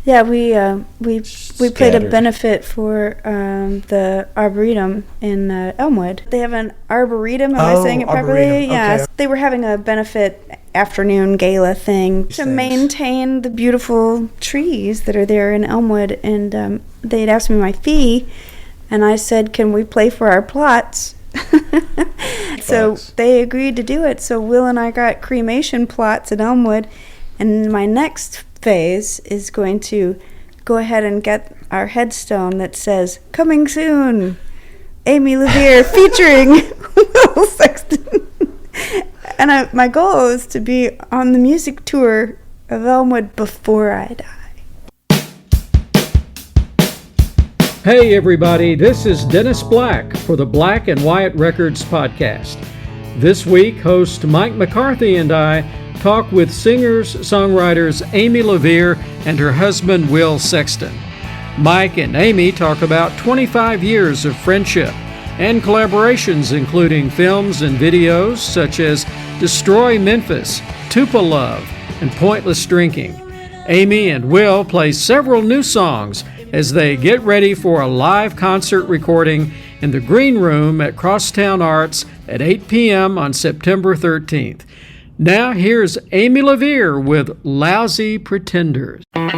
Yeah, we played a benefit for the Arboretum in Elmwood. They have an Arboretum. Am I saying it properly? Arboretum. Yeah. Okay. They were having a benefit afternoon gala thing to maintain the beautiful trees that are there in Elmwood, and they'd asked me my fee, and I said, "Can we play for our plots?" So they agreed to do it. So Will and I got cremation plots at Elmwood, and my next phase is going to go ahead and get our headstone that says "Coming soon, Amy LaVere featuring Will Sexton." And my goal is to be on the music tour of Elmwood before I die. Hey everybody, this is Dennis Black for the Black and Wyatt Records podcast. This week, host Mike McCarthy and I talk with singers-songwriters Amy LaVere and her husband Will Sexton. Mike and Amy talk about 25 years of friendship and collaborations including films and videos such as Destroy Memphis, Tupelove, and Pointless Drinking. Amy and Will play several new songs as they get ready for a live concert recording in the Green Room at Crosstown Arts at 8 p.m. on September 13th. Now here's Amy LaVere with Lousy Pretenders. When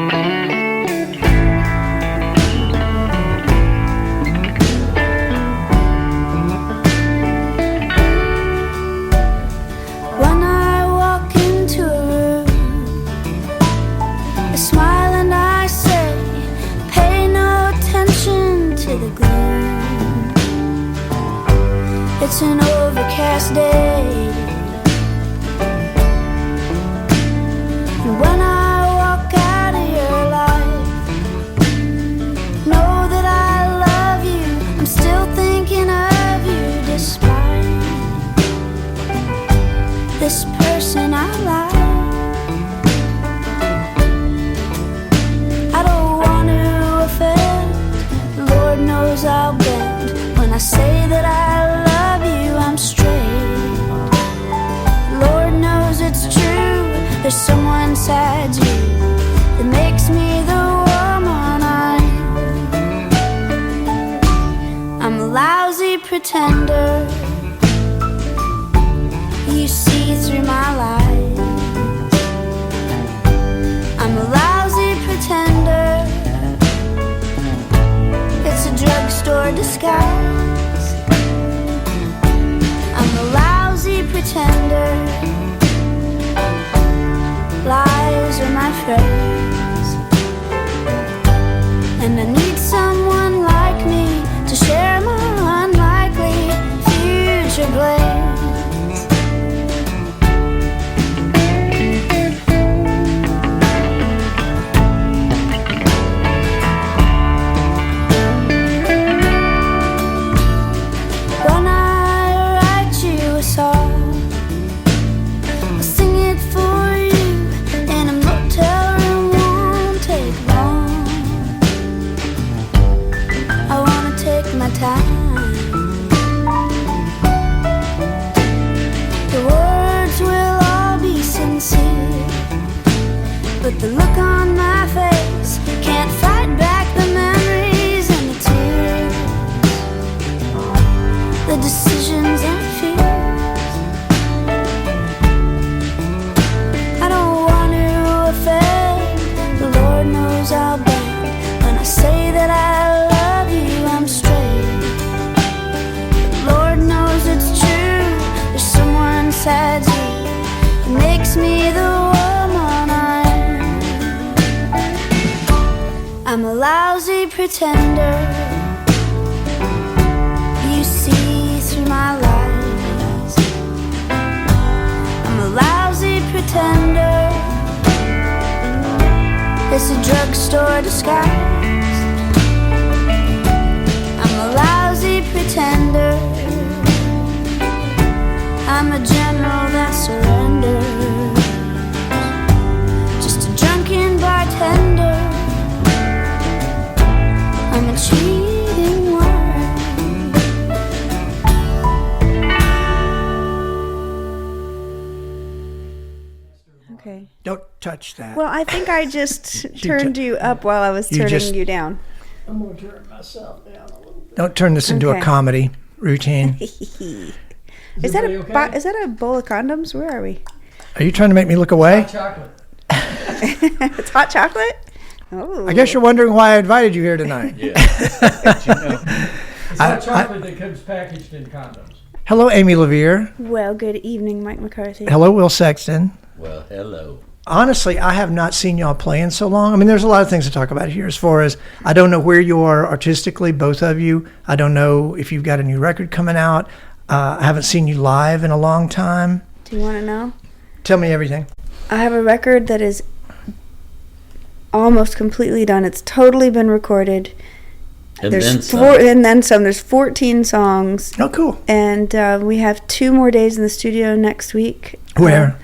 I walk into a room, I smile and I say, pay no attention to the gloom. It's an overcast day. When I walk out of your life, know that I love you. I'm still thinking of you despite this person I like. I don't want to offend, Lord knows I'll bend. When I say that I love you, I'm straight. Lord knows it's true. There's someone inside you that makes me the woman I am. I'm a lousy pretender. You see through my lies. I'm a lousy pretender. It's a drugstore disguise. I'm a lousy pretender. Lies are my friends, and I need someone like me to share my unlikely future plans. When I write you a song, I'll sing it for you. My time. The words will all be sincere, but the look on my face can't fight back the memories and the tears, the decisions and fears. I don't want to offend, the Lord knows I'll bend. When I say that I love you, I'm straight. Inside you, it makes me the woman I am. I'm a lousy pretender. You see through my lies. I'm a lousy pretender. It's a drugstore disguise. I'm a lousy pretender. I'm a general that surrenders, just a drunken bartender. I'm a cheating one. Okay. Don't touch that. Well, I think I just turned you up while I was turning you down. I'm going to turn myself down a little bit. Don't turn this into a comedy routine. Is that a bowl of condoms? Where are we? Are you trying to make me look away? Hot chocolate. It's hot chocolate? Oh. I guess you're wondering why I invited you here tonight. Yeah. It's hot chocolate that comes packaged in condoms. Hello, Amy LaVere. Well, good evening, Mike McCarthy. Hello, Will Sexton. Well, hello. Honestly, I have not seen y'all play in so long. I mean, there's a lot of things to talk about here as far as I don't know where you are artistically, both of you. I don't know if you've got a new record coming out. I haven't seen you live in a long time. Do you want to know? Tell me everything. I have a record that is almost completely done. It's totally been recorded. And There's then some. and then some. There's 14 songs. Oh, cool. And we have 2 more days in the studio next week. Where?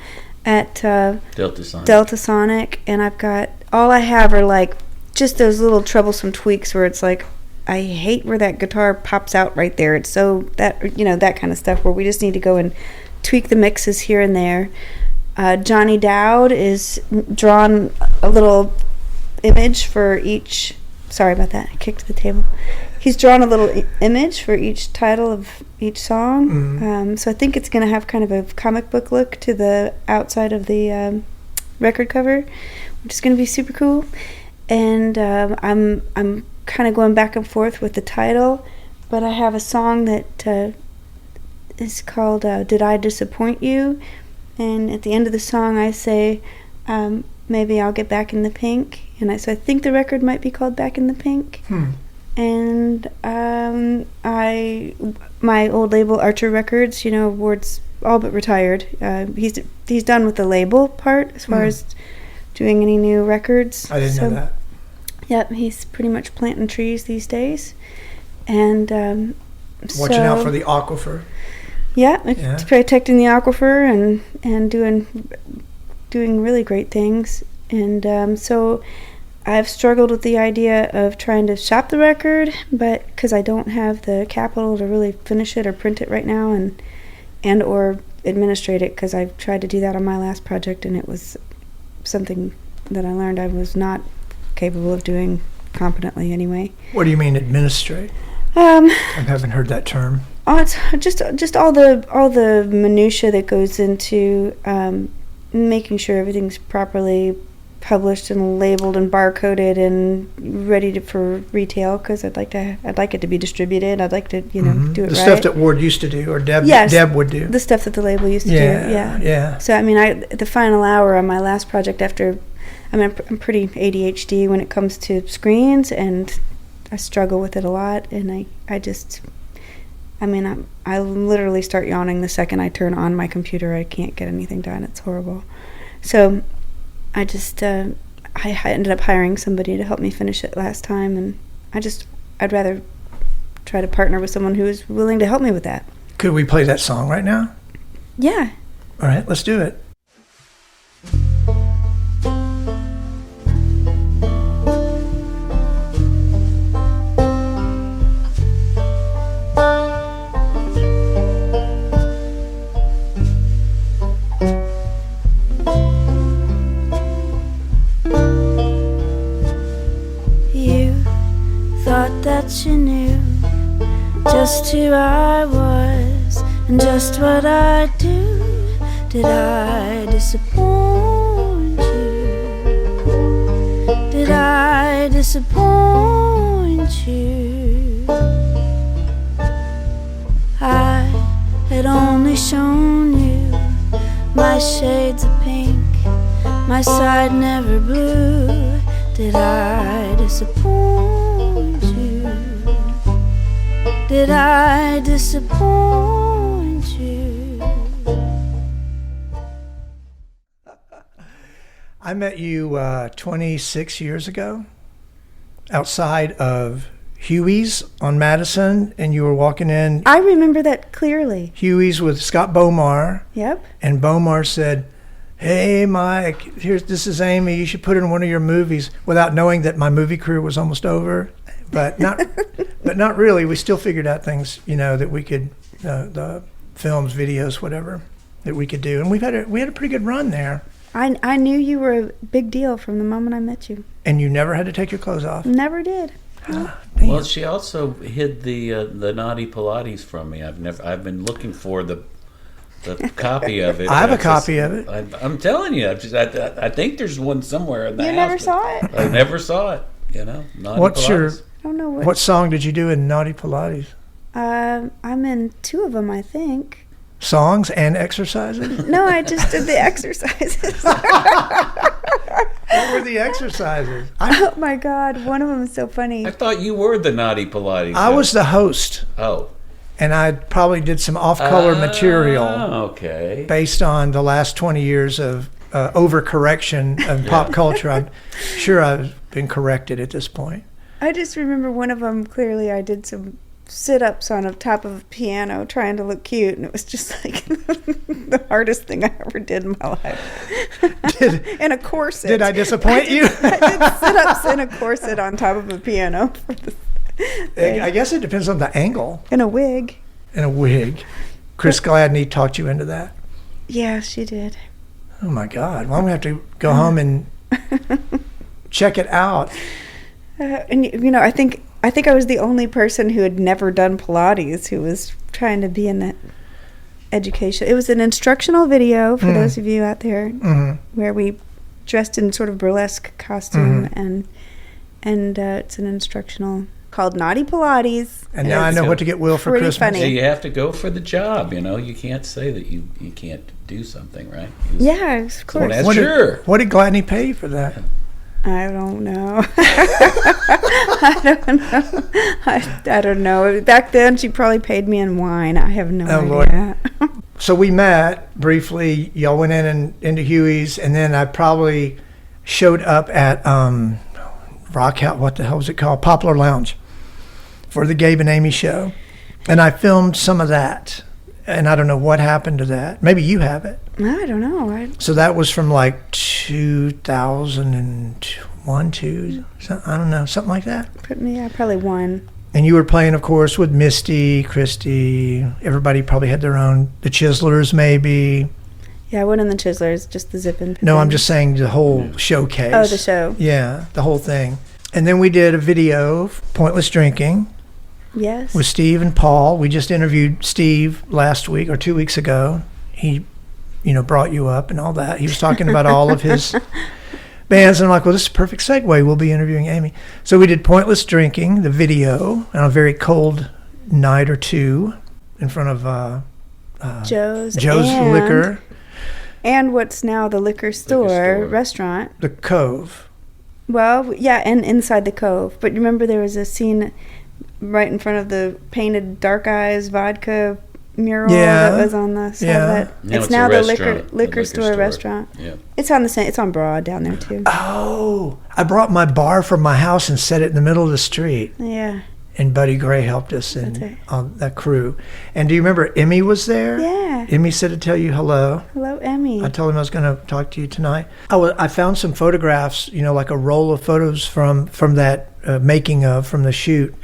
At Delta Sonic. And I've got, all I have are like just those little troublesome tweaks where it's like, I hate where that guitar pops out right there. It's so, that, you know, that kind of stuff where we just need to go and tweak the mixes here and there. Johnny Dowd is drawn a little image for each. Sorry about that. I kicked the table. He's drawn a little image for each title of each song. Mm-hmm. So I think it's going to have kind of a comic book look to the outside of the record cover, which is going to be super cool. And I'm kind of going back and forth with the title, but I have a song that is called "Did I Disappoint You?" And at the end of the song, I say, maybe I'll get back in the pink. And so I think the record might be called Back in the Pink. And my old label, Archer Records, you know, Ward's all but retired. He's done with the label part as far as doing any new records. I didn't know that. Yep, he's pretty much planting trees these days. And watching out for the aquifer. Yeah, it's protecting the aquifer and doing really great things. And so I've struggled with the idea of trying to shop the record, but because I don't have the capital to really finish it or print it right now and or administrate it, because I've tried to do that on my last project and it was something that I learned I was not capable of doing competently anyway. What do you mean administrate? I haven't heard that term. Oh, it's just all the minutia that goes into making sure everything's properly published and labeled and barcoded and ready for retail, because I'd like it to be distributed. I'd like to do it right. The stuff that Ward used to do, or Deb would do. The stuff that the label used to do. Yeah. So I mean, the final hour on my last project, I'm pretty ADHD when it comes to screens, and I struggle with it a lot, and I literally start yawning the second I turn on my computer. I can't get anything done. It's horrible. So I just I ended up hiring somebody to help me finish it last time, and I'd rather try to partner with someone who is willing to help me with that. Could we play that song right now? Yeah. All right, let's do it. You knew just who I was and just what I do. Did I disappoint you? Did I disappoint you? I had only shown you my shades of pink, my side never blue. Did I disappoint you? Did I disappoint you? I met you 26 years ago outside of Huey's on Madison, and you were walking in. I remember that clearly. Huey's with Scott Bomar. Yep. And Bomar said, "Hey, Mike, this is Amy. You should put her in one of your movies," without knowing that my movie career was almost over. But not really. We still figured out things, that we could, the films, videos, whatever, that we could do. And we had a pretty good run there. I knew you were a big deal from the moment I met you. And you never had to take your clothes off? Never did. Well, she also hid the naughty Pilates from me. I've been looking for the copy of it. I have a copy of it. I'm telling you, I think there's one somewhere in the house. You never saw it? I never saw it. Naughty Pilates. I don't know what song did you do in Naughty Pilates? I'm in 2 of them, I think. Songs and exercises? No, I just did the exercises. What were the exercises? Oh my God, one of them is so funny. I thought you were the naughty Pilates. I was the host. Oh. And I probably did some off-color material. Okay. Based on the last 20 years of overcorrection of pop culture. I'm sure I've been corrected at this point. I just remember one of them clearly. I did some sit-ups on the top of a piano trying to look cute, and it was just like the hardest thing I ever did in my life. In a corset. Did I disappoint you? I did sit-ups in a corset on top of a piano. I guess it depends on the angle. In a wig. In a wig. Chris Gladney talked you into that? Yeah, she did. Oh my God. Well, I'm going to have to go home and check it out. And I think I was the only person who had never done Pilates who was trying to be in that education. It was an instructional video for those of you out there where we dressed in sort of burlesque costume and it's an instructional called Naughty Pilates. And now I know what to get Will for Christmas. Funny. So you have to go for the job, You can't say that you can't do something, right? Yeah, of course. Well, sure. What did Gladney pay you for that? I don't know. I don't know. Back then, she probably paid me in wine. I have no idea. Lord. So we met briefly. Y'all went in and into Huey's, and then I probably showed up at what the hell was it called? Poplar Lounge for the Gabe and Amy show, and I filmed some of that. And I don't know what happened to that. Maybe you have it. I don't know. So that was from like 2001, 2, I don't know, something like that. Yeah, probably 1. And you were playing, of course, with Misty, Christy. Everybody probably had their own. The Chislers, maybe. Yeah, I wasn't in the Chislers, just the Zippin'. No, I'm just saying the whole showcase. Oh, the show. Yeah, the whole thing. And then we did a video of Pointless Drinking. Yes. With Steve and Paul. We just interviewed Steve last week or 2 weeks ago. He, brought you up and all that. He was talking about all of his bands. And I'm like, well, this is a perfect segue. We'll be interviewing Amy. So we did Pointless Drinking, the video, on a very cold night or two in front of Joe's Liquor. And what's now the liquor store, restaurant. The Cove. Well, yeah, and inside the Cove. But remember there was a scene right in front of the painted Dark Eyes vodka mural that was on the side of it. It's now the liquor store restaurant. Yeah. It's on Broad down there too. Oh, I brought my bar from my house and set it in the middle of the street. Yeah. And Buddy Gray helped us and that crew. And do you remember Emmy was there? Yeah. Emmy said to tell you hello. Hello, Emmy. I told him I was going to talk to you tonight. I found some photographs, like a roll of photos from that making of, from the shoot.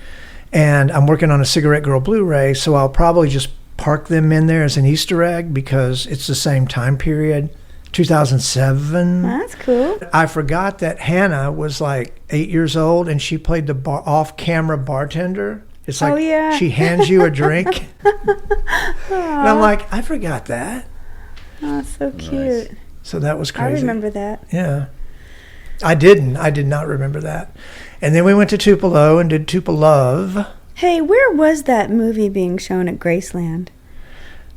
And I'm working on a Cigarette Girl Blu-ray, so I'll probably just park them in there as an Easter egg because it's the same time period, 2007. That's cool. I forgot that Hannah was like 8 years old, and she played the off-camera bartender. It's like she hands you a drink. And I'm like, I forgot that. Oh, so cute. Nice. So that was crazy. I remember that. Yeah. I did not remember that. And then we went to Tupelo and did Tupelove. Hey, where was that movie being shown at Graceland?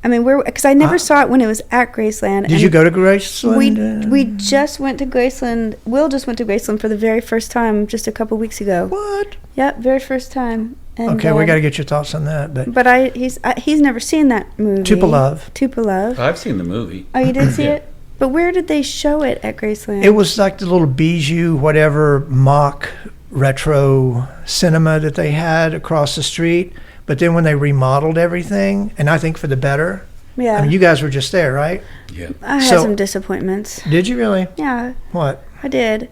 I mean, because I never saw it when it was at Graceland. Did you go to Graceland? We just went to Graceland. Will just went to Graceland for the very first time just a couple weeks ago. What? Yep, very first time. And, okay, we got to get your thoughts on that. But he's never seen that movie. Tupelove. I've seen the movie. Oh, you did see it? But where did they show it at Graceland? It was like the little Bijou, whatever, mock retro cinema that they had across the street. But then when they remodeled everything, and I think for the better. Yeah. I mean, you guys were just there, right? Yeah. I had some disappointments. Did you really? Yeah. What? I did.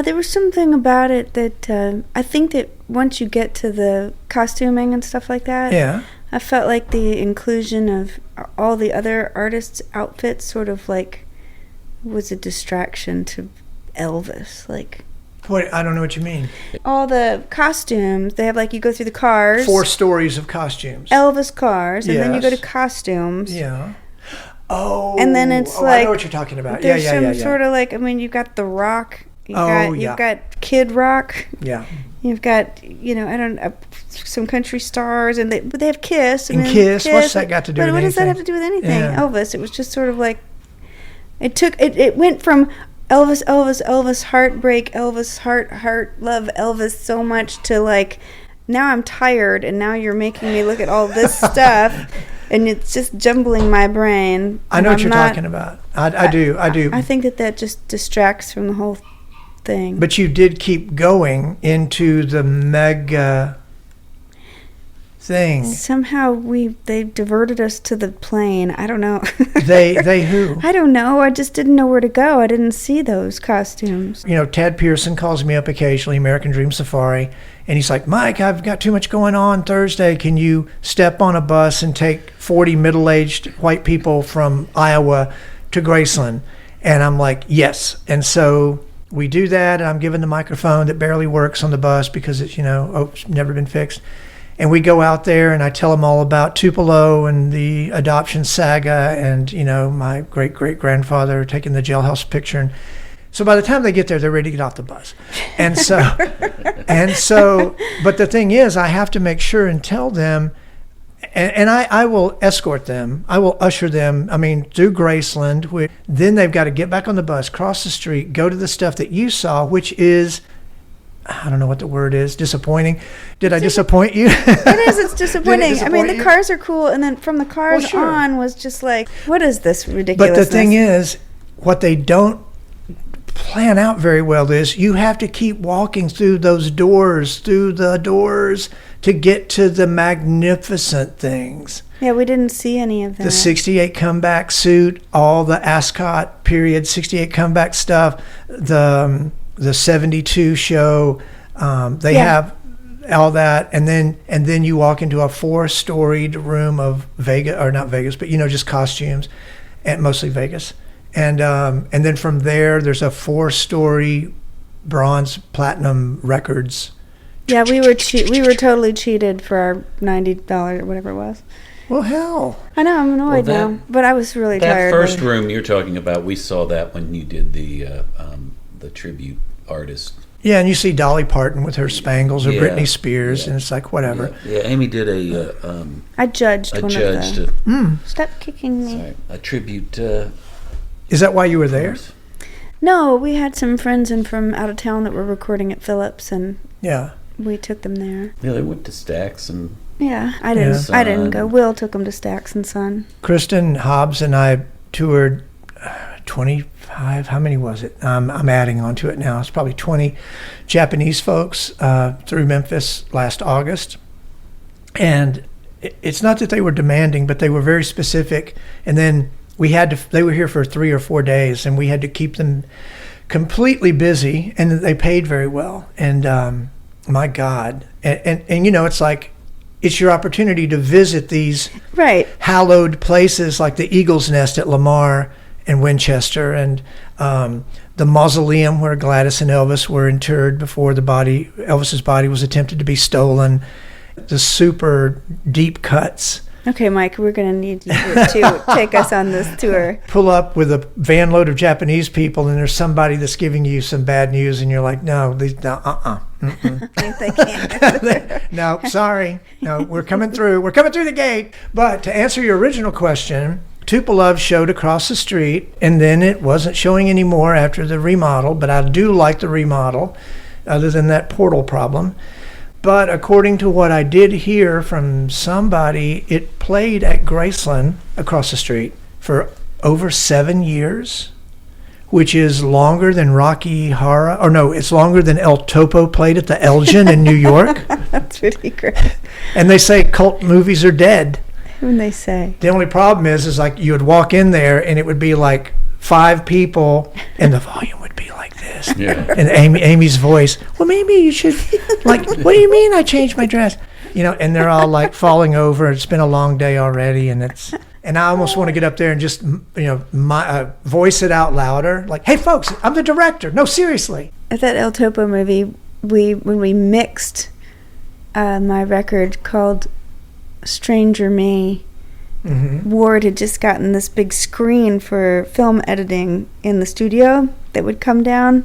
There was something about it that I think that once you get to the costuming and stuff like that, I felt like the inclusion of all the other artists' outfits sort of like was a distraction to Elvis. Like, What? I don't know what you mean. all the costumes, they have, like, you go through the cars. 4 stories of costumes. Elvis cars, and then you go to Yes. costumes. Yeah. Oh. And then it's I like know what you're talking about. There's Yeah. some sort of, like, I mean, you've got The Rock. Yeah. You've got Kid Rock. Yeah. You've got, I don't know, some country stars, but they have Kiss. And then Kiss, what's that got to do but with what does that anything? have to do with anything? Yeah. Elvis. It was just sort of like, it went from Elvis, heartbreak, Elvis, heart, love Elvis so much to, like, now I'm tired, and now you're making me look at all this stuff, and it's just jumbling my brain. I know what you're talking about. I do. I think that just distracts from the whole thing. But you did keep going into the mega thing. Somehow they diverted us to the plane. I don't know. They who? I don't know. I just didn't know where to go. I didn't see those costumes. Ted Pearson calls me up occasionally, American Dream Safari, and he's like, Mike, I've got too much going on Thursday. Can you step on a bus and take 40 middle-aged white people from Iowa to Graceland? And I'm like, yes. And so we do that, and I'm given the microphone that barely works on the bus because it's, it's never been fixed. And we go out there, and I tell them all about Tupelove and the adoption saga and, my great-great-grandfather taking the jailhouse picture. And so by the time they get there, they're ready to get off the bus. And so, but the thing is, I have to make sure and tell them, and I will escort them. I will usher them, through Graceland. Then they've got to get back on the bus, cross the street, go to the stuff that you saw, which is, I don't know what the word is, disappointing. Did I disappoint you? It is. It's disappointing. The you? cars are cool, and then from the cars sure. on was just like, what is this ridiculousness? But the thing is, what they don't plan out very well is you have to keep walking through the doors to get to the magnificent things. Yeah, we didn't see any of that. The 68 comeback suit, all the Ascot period 68 comeback stuff, the 72 show, they have all that, and then you walk into a 4-storied room of Vegas, or not Vegas, but just costumes, and mostly Vegas. And then from there's a 4-story bronze platinum records. Yeah, we were totally cheated for our $90 or whatever it was. Well, hell. I know, I'm annoyed now, but I was really tired. That first room you're talking about, we saw that when you did the tribute artist. Yeah, and you see Dolly Parton with her Spangles or Britney Spears, and it's like, whatever. Yeah, Amy did I judged one of the... Stop kicking me. Sorry, a tribute. Is that why you were there? No, we had some friends in from out of town that were recording at Phillips, and we took them there. Yeah, they went to Stax and... Yeah, I didn't go. Will took them to Stax and Son. Kristen Hobbs and I toured 25, how many was it? I'm adding on to it now. It's probably 20 Japanese folks through Memphis last August. And it's not that they were demanding, but they were very specific. And then they were here for 3 or 4 days, and we had to keep them completely busy, and they paid very well. And my God. And it's like, it's your opportunity to visit these hallowed places like the Eagle's Nest at Lamar and Winchester, and the mausoleum where Gladys and Elvis were interred before Elvis's body was attempted to be stolen, the super deep cuts. Okay, Mike, we're going to need you to take us on this tour. Pull up with a van load of Japanese people, and there's somebody that's giving you some bad news, and you're like, no, they can't. No, sorry. No, we're coming through. We're coming through the gate. But to answer your original question, Tupelove showed across the street, and then it wasn't showing anymore after the remodel, but I do like the remodel, other than that portal problem. But according to what I did hear from somebody, it played at Graceland across the street for over 7 years, which is longer than Rocky Horror. Or no, it's longer than El Topo played at the Elgin in New York. That's really great. And they say cult movies are dead. When they say. The only problem is like you would walk in there and it would be like 5 people and the volume would be like this. Yeah. And Amy's voice, well, maybe you should, like, what do you mean I changed my dress? And they're all like falling over. It's been a long day already, and And I almost want to get up there and just, voice it out louder. Like, hey, folks, I'm the director. No, seriously. At that El Topo movie, when we mixed my record called Stranger Me, Ward had just gotten this big screen for film editing in the studio that would come down.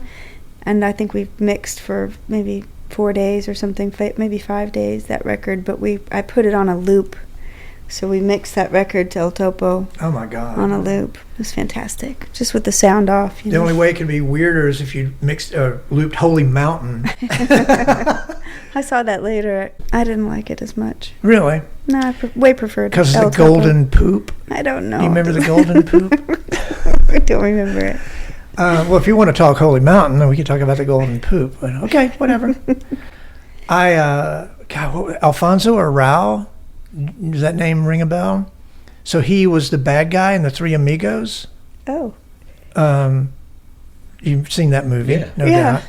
And I think we mixed for maybe 4 days or something, maybe 5 days, that record. But I put it on a loop. So we mixed that record to El Topo. Oh my God! On a loop. It was fantastic, just with the sound off. The only way it could be weirder is if you mixed looped Holy Mountain. I saw that later. I didn't like it as much. Really? No, I way preferred. Because of the golden poop. I don't know. You remember the golden poop? I don't remember it. Well, if you want to talk Holy Mountain, then we can talk about the golden poop. But okay, whatever. Alfonso Arau. Does that name ring a bell? So he was the bad guy in The Three Amigos. Oh. You've seen that movie, yeah. No doubt.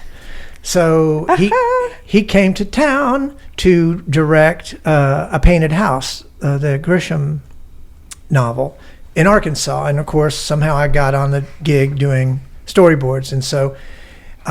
So he came to town to direct A Painted House, the Grisham novel, in Arkansas. And, of course, somehow I got on the gig doing storyboards. And so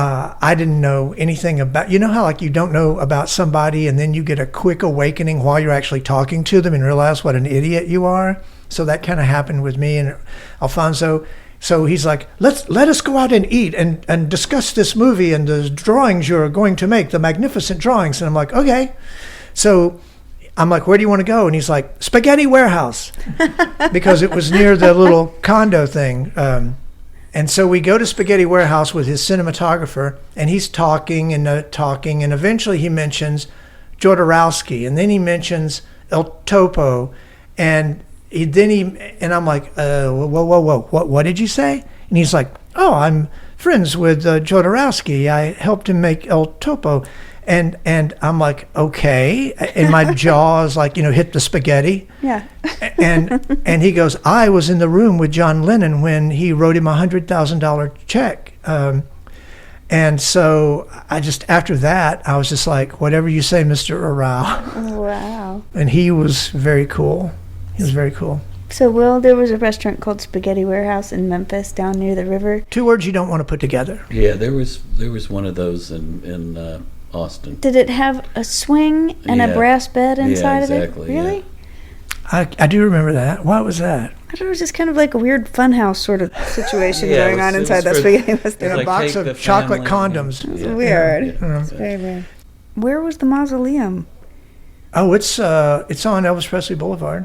I didn't know anything about, you know how like you don't know about somebody and then you get a quick awakening while you're actually talking to them and realize what an idiot you are. So that kind of happened with me and Alfonso. So he's like, let us go out and eat and discuss this movie and the drawings you're going to make, the magnificent drawings. And I'm like, okay. So I'm like, where do you want to go? And he's like, Spaghetti Warehouse, because it was near the little condo thing. And so we go to Spaghetti Warehouse with his cinematographer, and he's talking, and eventually he mentions Jodorowsky, and then he mentions El Topo, and I'm like, whoa, what did you say? And he's like, oh, I'm friends with Jodorowsky. I helped him make El Topo. And I'm like, okay. And my jaw is like, hit the spaghetti. Yeah. and he goes, I was in the room with John Lennon when he wrote him $100,000 check. And so after that, I was just like, whatever you say, Mr. Arau. Wow. And he was very cool. He was very cool. So, Will, there was a restaurant called Spaghetti Warehouse in Memphis down near the river. 2 words you don't want to put together. Yeah, there was one of those in Austin. Did it have a swing and a brass bed inside of it? Really? Yeah. I do remember that. What was that? I thought it was just kind of like a weird funhouse sort of situation going on inside that spaghetti restaurant. In a box of chocolate condoms. It was weird. It's very weird. Where was the mausoleum? Oh, it's on Elvis Presley Boulevard.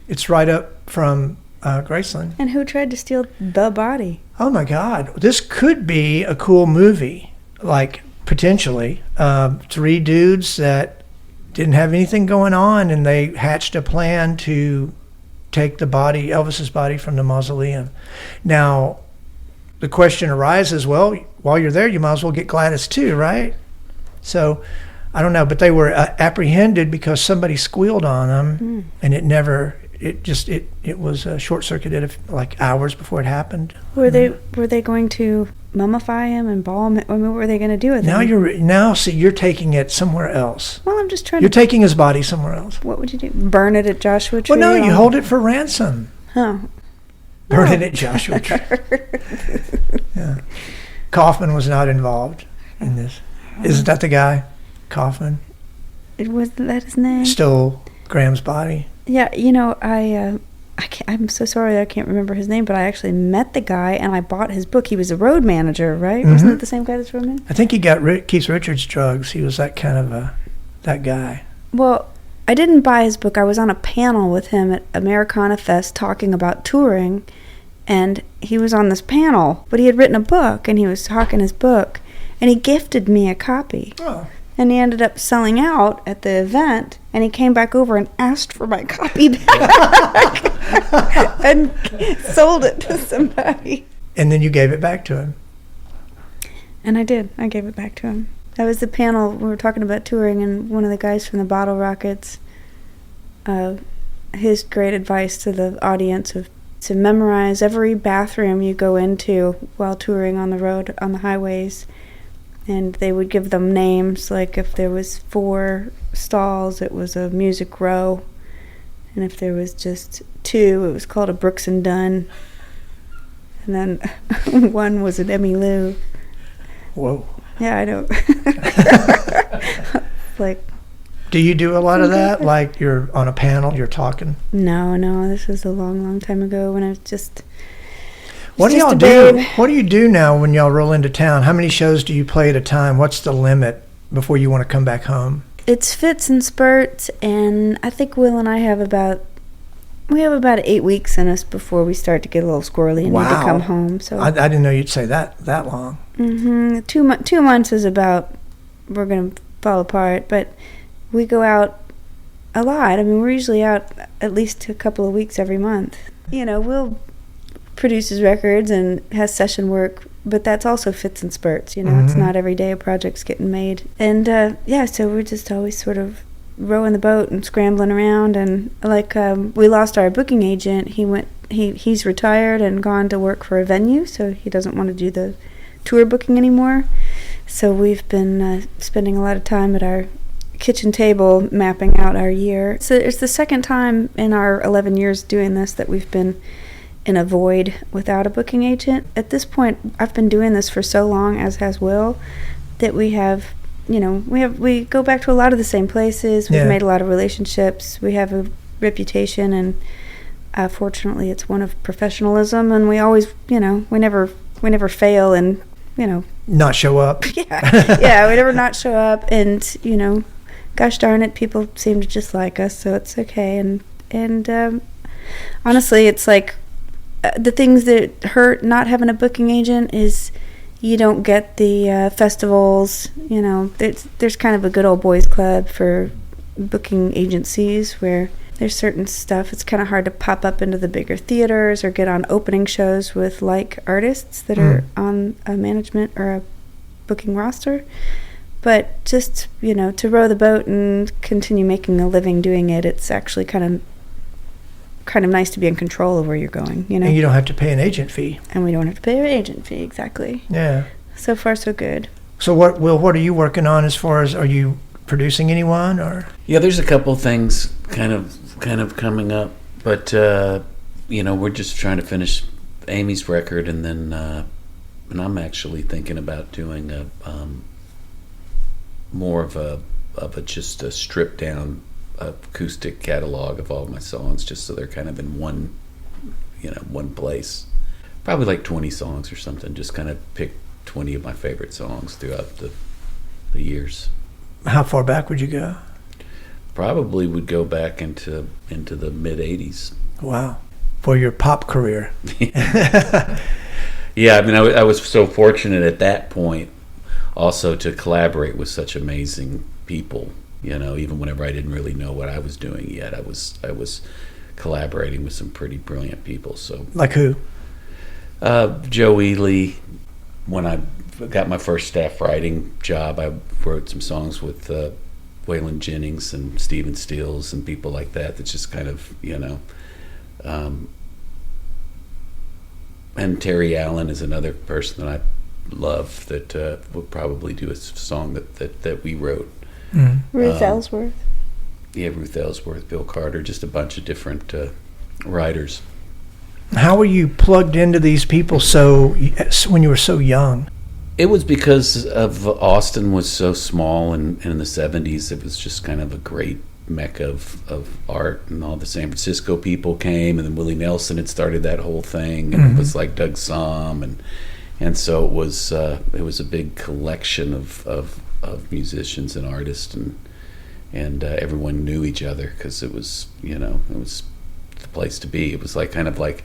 It's right up from Graceland. And who tried to steal the body? Oh my God. This could be a cool movie. Like, potentially. 3 dudes that didn't have anything going on, and they hatched a plan to take the body, Elvis's body, from the mausoleum. Now, the question arises, well, while you're there, you might as well get Gladys too, right? So, I don't know, but they were apprehended because somebody squealed on them, and it was short-circuited like hours before it happened. Were they going to mummify him, embalm him? I mean, what were they going to do with him? Now you're taking it somewhere else. Well, I'm just trying. You're taking his body somewhere else. What would you do? Burn it at Joshua Tree? Well, no, you hold it for ransom. Oh. Burn it at Joshua Tree. Yeah. Kaufman was not involved in this. Isn't that the guy? Kaufman? Was that his name? Stole Graham's body. Yeah, I'm so sorry I can't remember his name, but I actually met the guy and I bought his book. He was a road manager, right? Mm-hmm. Wasn't it the same guy that's road manager? I think he got Keith Richards drugs. He was that kind of that guy. Well, I didn't buy his book. I was on a panel with him at Americana Fest talking about touring, and he was on this panel, but he had written a book and he was talking his book, and he gifted me a copy. Oh. And he ended up selling out at the event, and he came back over and asked for my copy back and sold it to somebody. And then you gave it back to him. And I did. I gave it back to him. That was the panel. We were talking about touring, and one of the guys from the Bottle Rockets, his great advice to the audience of to memorize every bathroom you go into while touring on the road, on the highways. And they would give them names, like if there was 4 stalls, it was a music row. And if there was just two, it was called a Brooks and Dunn. And then one was an Emmy Lou. Whoa. Yeah, I know. Like, do you do a lot of that? Like you're on a panel, you're talking? no, this was a long, long time ago when I was just... What do just y'all a do? babe. What do you do now when y'all roll into town? How many shows do you play at a time? What's the limit before you want to come back home? It's fits and spurts, and I think Will and I have about 8 weeks in us before we start to get a little squirrely and need to come home. So I didn't know you'd say that long. 2 months is about we're going to fall apart, but we go out a lot. I mean, we're usually out at least a couple of weeks every month. You know, Will produces records and has session work, but that's also fits and spurts. You know, it's not every day a project's getting made. And so we're just always sort of rowing the boat and scrambling around. And like we lost our booking agent. He's retired and gone to work for a venue, so he doesn't want to do the tour booking anymore. So we've been spending a lot of time at our kitchen table mapping out our year. So it's the second time in our 11 years doing this that we've been in a void without a booking agent. At this point, I've been doing this for so long, as has Will, that we go back to a lot of the same places. We've made a lot of relationships. We have a reputation, and fortunately, it's one of professionalism. And we always, we never fail, and not show up. we never not show up, and gosh darn it, people seem to just like us, so it's okay. And honestly, it's like the things that hurt not having a booking agent is you don't get the festivals. There's kind of a good old boys club for booking agencies where there's certain stuff. It's kind of hard to pop up into the bigger theaters or get on opening shows with like artists that are on a management or a booking roster. But just, to row the boat and continue making a living doing it, it's actually kind of nice to be in control of where you're going, And you don't have to pay an agent fee. And we don't have to pay an agent fee, exactly. Yeah. So far, so good. So what are you working on as far as, are you producing anyone or? Yeah, there's a couple things kind of coming up, but we're just trying to finish Amy's record, and then and I'm actually thinking about doing a more of a just a stripped down acoustic catalog of all my songs, just so they're kind of in one place. Probably like 20 songs or something. Just kind of pick 20 of my favorite songs throughout the years. How far back would you go? Probably would go back into the mid 80s. Wow, for your pop career. Yeah, I mean, I was so fortunate at that point also to collaborate with such amazing people. Even whenever I didn't really know what I was doing yet, I was collaborating with some pretty brilliant people. So, like who? Joe Ely. When I got my first staff writing job, I wrote some songs with Waylon Jennings and Stephen Stills and people like that. That's just kind of and Terry Allen is another person that I love that would probably do a song that we wrote. Ruth Ellsworth. Yeah, Ruth Ellsworth, Bill Carter, just a bunch of different writers. How were you plugged into these people when you were so young? It was because of Austin was so small, and in the 70s it was just kind of a great mecca of art, and all the San Francisco people came, and then Willie Nelson had started that whole thing, and it was like Doug Somm, and so it was a big collection of musicians and artists, and everyone knew each other because it was the place to be. It was like kind of like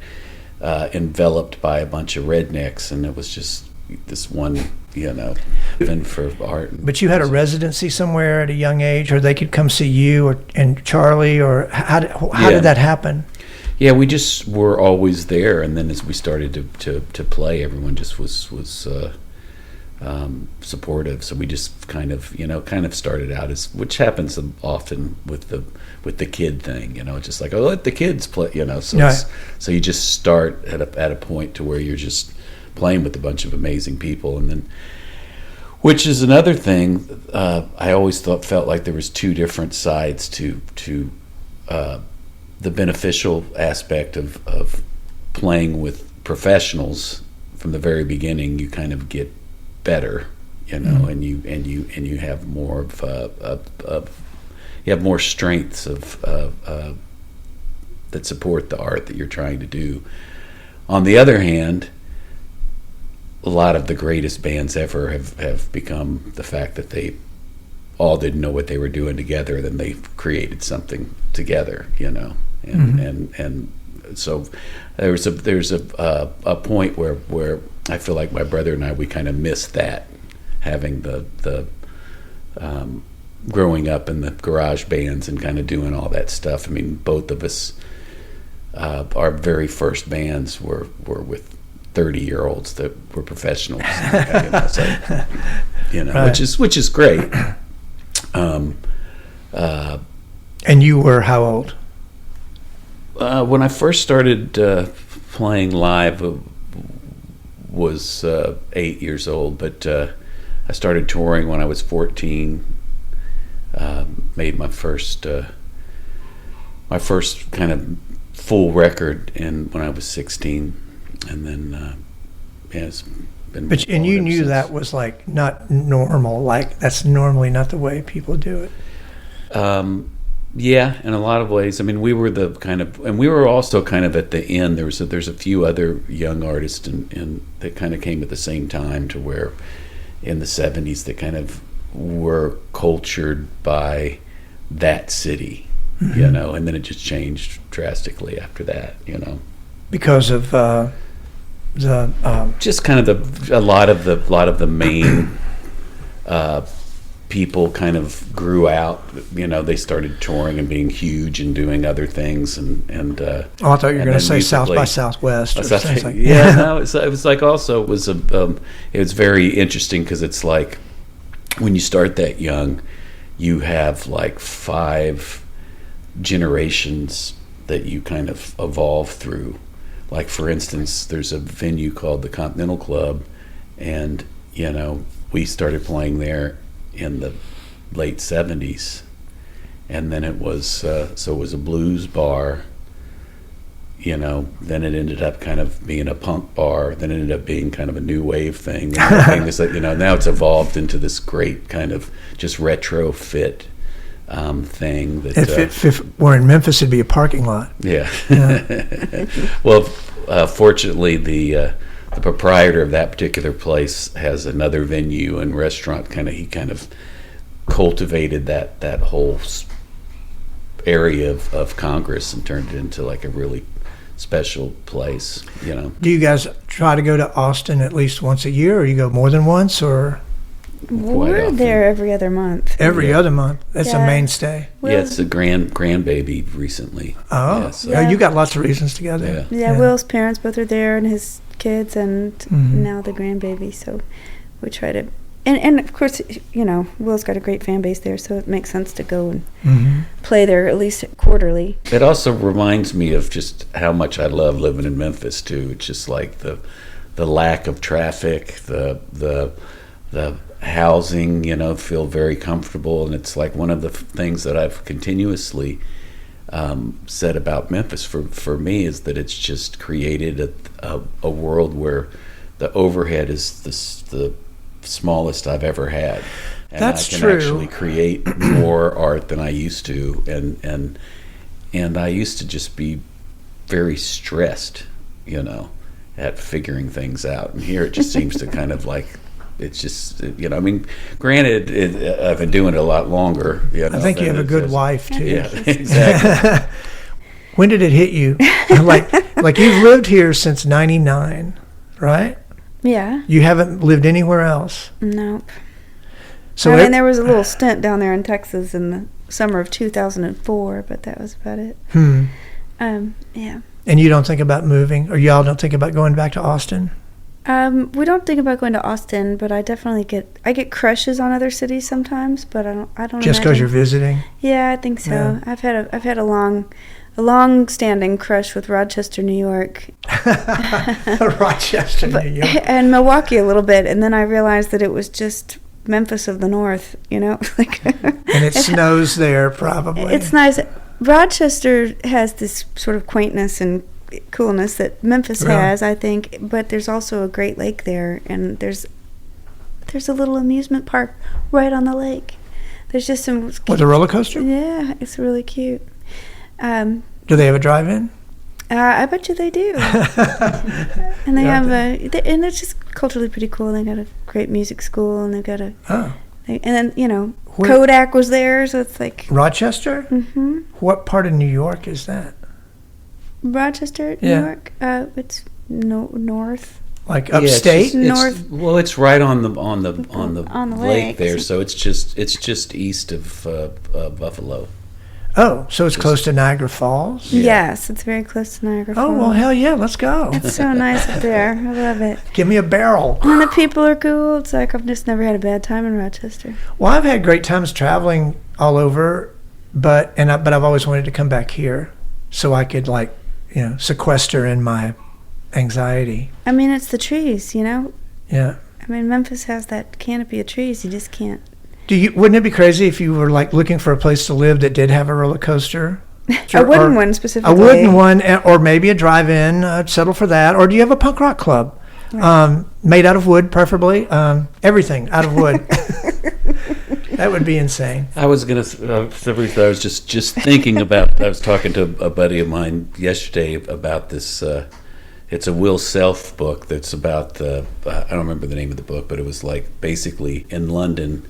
enveloped by a bunch of rednecks, and it was just this one event for art. But you had a residency somewhere at a young age, or they could come see you and Charlie, or how did that happen? Yeah, we just were always there, and then as we started to play, everyone just was supportive. So we just kind of started out as, which happens often with the kid thing, it's just like, oh, let the kids play, so you just start at a point to where you're just playing with a bunch of amazing people, and then, which is another thing, I always felt like there was two different sides to the beneficial aspect of playing with professionals from the very beginning. You kind of get better, you know, and you have more of you have more strengths of that support the art that you're trying to do. On the other hand, a lot of the greatest bands ever have become the fact that they all didn't know what they were doing together, then they created something together, you know. And so there's a point where I feel like my brother and I, we kind of missed that, having the growing up in the garage bands and kind of doing all that stuff. I mean, both of us, our very first bands were with 30-year-olds that were professionals, you know, Right. which is great. And you were how old? When I first started playing live, was 8 years old, but I started touring when I was 14. Made my first kind of full record when I was 16, and then it's been. But and you knew that was like not normal. Like that's normally not the way people do it. Yeah, in a lot of ways. I mean, we were the kind of, and we were also kind of at the end. There's a few other young artists and that kind of came at the same time, to where in the 70s that kind of were cultured by that city, you know, and then it just changed drastically after that, you know, Because of just kind of a lot of the main people kind of grew out, you know. They started touring and being huge and doing other things, and I thought you were going to say South by Southwest or something like yeah, no, it was like also it was very interesting, because it's like when you start that young, you have like 5 generations that you kind of evolve through. Like, for instance, there's a venue called the Continental Club, and, you know, we started playing there in the late 70s, and then it was it was a blues bar, you know. Then it ended up kind of being a punk bar, then it ended up being kind of a new wave thing, and this, you know, now it's evolved into this great kind of just retrofit thing that if we're in Memphis, it'd be a parking lot. yeah. Well, fortunately, the proprietor of that particular place has another venue and restaurant. He kind of cultivated that whole area of Congress and turned it into like a really special place, you know. Do you guys try to go to Austin at least once a year, or you go more than once, or We're often. there every other month. every Yeah. other month? That's a Yeah. mainstay. Yeah, it's a grandbaby recently. Oh, Yeah, so- yeah, you got lots of reasons to go there. Yeah, Will's parents both are there, and his kids, and Mhm. now the grandbaby. So we try to, and of course, you know, Will's got a great fan base there, so it makes sense to go and Mm-hmm. play there at least quarterly. It also reminds me of just how much I love living in Memphis too. It's just like the lack of traffic, the housing, you know, feel very comfortable, and it's like one of the things that I've continuously said about Memphis for me is that it's just created a world where the overhead is the smallest I've ever had. And That's I can true. actually create more art than I used to, and I used to just be very stressed, you know, at figuring things out. And here it just seems to kind of like, it's just, you know, I mean, granted, I've been doing it a lot longer. You know, I think you than have a it good is. wife too. Yeah, exactly. When did it hit you? like you've lived here since '99, right? Yeah. You haven't lived anywhere else. Nope. So I mean, there was a little stint down there in Texas in the summer of 2004, but that was about it. Yeah. And you don't think about moving, or y'all don't think about going back to Austin? We don't think about going to Austin, but I definitely get crushes on other cities sometimes, but I don't. Just because you're visiting? Yeah, I think so. Yeah. I've had a long-standing crush with Rochester, New York, Rochester, New York. and Milwaukee a little bit, and then I realized that it was just Memphis of the North, you know. And it snows there probably. It's nice, Rochester has this sort of quaintness and coolness that Memphis has, I think, but there's also a great lake there, and there's a little amusement park right on the lake. There's just some... With a roller coaster? Yeah, it's really cute. Do they have a drive-in? I bet you they do. And they have and it's just culturally pretty cool. They got a great music school, and they've got and then, you know, Kodak was there, so it's like... Rochester? Mm-hmm. What part of New York is that? Rochester, New York? It's north. Like upstate? North. Well, it's right on the lake there, lakes. so it's just east of Buffalo. Oh, so it's close to Niagara Falls? Yes, it's very close to Niagara Falls. Oh, well, hell yeah, let's go. It's so nice up there. I love it. Give me a barrel. And the people are cool. It's like I've just never had a bad time in Rochester. Well, I've had great times traveling all over, but I've always wanted to come back here so I could, like, you know, sequester in my anxiety. I mean, it's the trees, you know? Yeah. I mean, Memphis has that canopy of trees. You just can't. Wouldn't it be crazy if you were, like, looking for a place to live that did have a roller coaster? A wooden one specifically. A wooden one, or maybe a drive-in. I'd settle for that. Or do you have a punk rock club? Right. Made out of wood, preferably. Everything out of wood. That would be insane. I was just thinking about. I was talking to a buddy of mine yesterday about this. It's a Will Self book that's about I don't remember the name of the book, but it was like basically in London,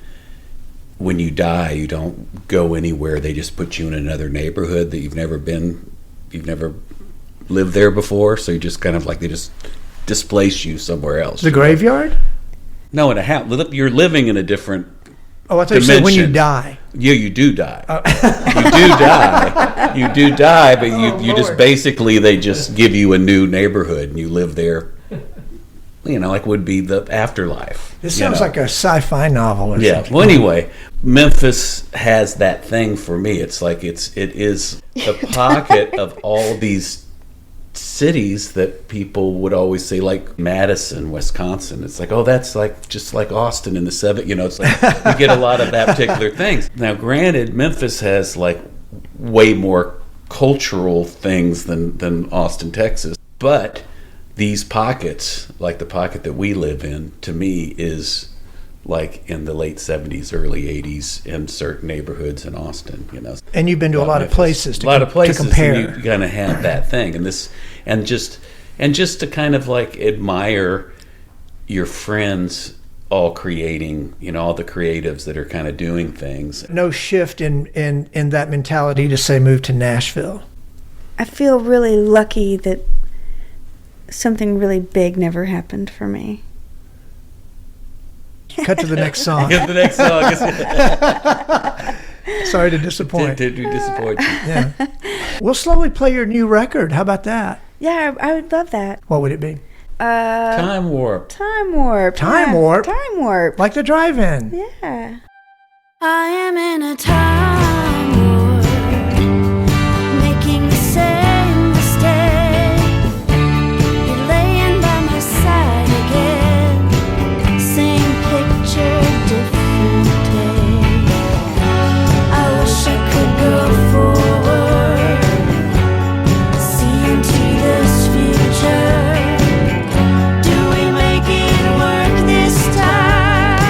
when you die, you don't go anywhere. They just put you in another neighborhood that you've never lived there before. So you just kind of like they just displace you somewhere else. The graveyard? No, in a house. You're living in a different. Oh, I thought you said when you die. Yeah, you do die. You do die. You do die, but you just basically, they just give you a new neighborhood and you live there, you know, like would be the afterlife. This sounds like a sci-fi novel or something. Well, anyway, Memphis has that thing for me. It's like it is a pocket of all these cities that people would always say, like Madison, Wisconsin. It's like, oh, that's like just like Austin in the 70s. You know, it's like we get a lot of that particular things. Now, granted, Memphis has like way more cultural things than Austin, Texas. But these pockets, like the pocket that we live in, to me is like in the late 70s, early 80s in certain neighborhoods in Austin, you know. And you've been to a lot of places to And compare. you kind of have that thing, and just to kind of like admire your friends all creating, you know, all the creatives that are kind of doing things. No shift in that mentality to say move to Nashville. I feel really lucky that something really big never happened for me. Cut to the next song. Get the next song. Sorry to disappoint. Did we disappoint you? Yeah. We'll slowly play your new record. How about that? Yeah, I would love that. What would it be? Time Warp. Time Warp. Time Warp? Time Warp. Like the drive-in. Yeah. I am in a time warp, making the same mistake. You're laying by my side again, same picture, different day. I wish I could go forward, see into this future. Do we make it work this time,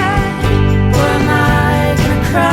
or am I gonna cry?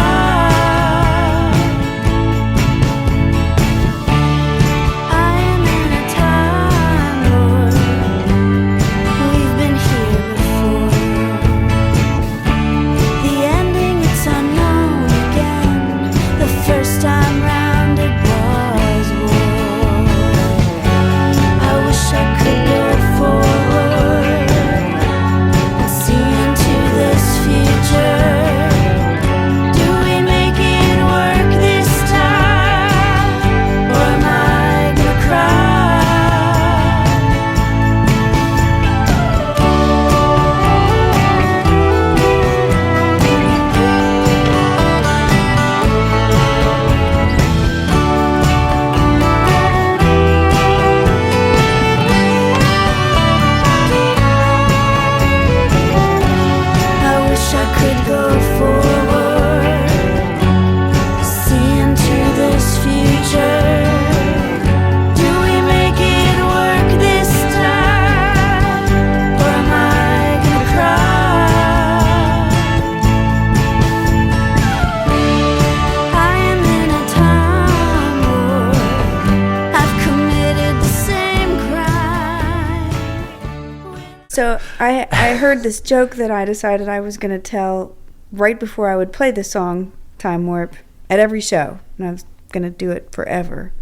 So I heard this joke that I decided I was going to tell right before I would play the song Time Warp at every show, and I was going to do it forever.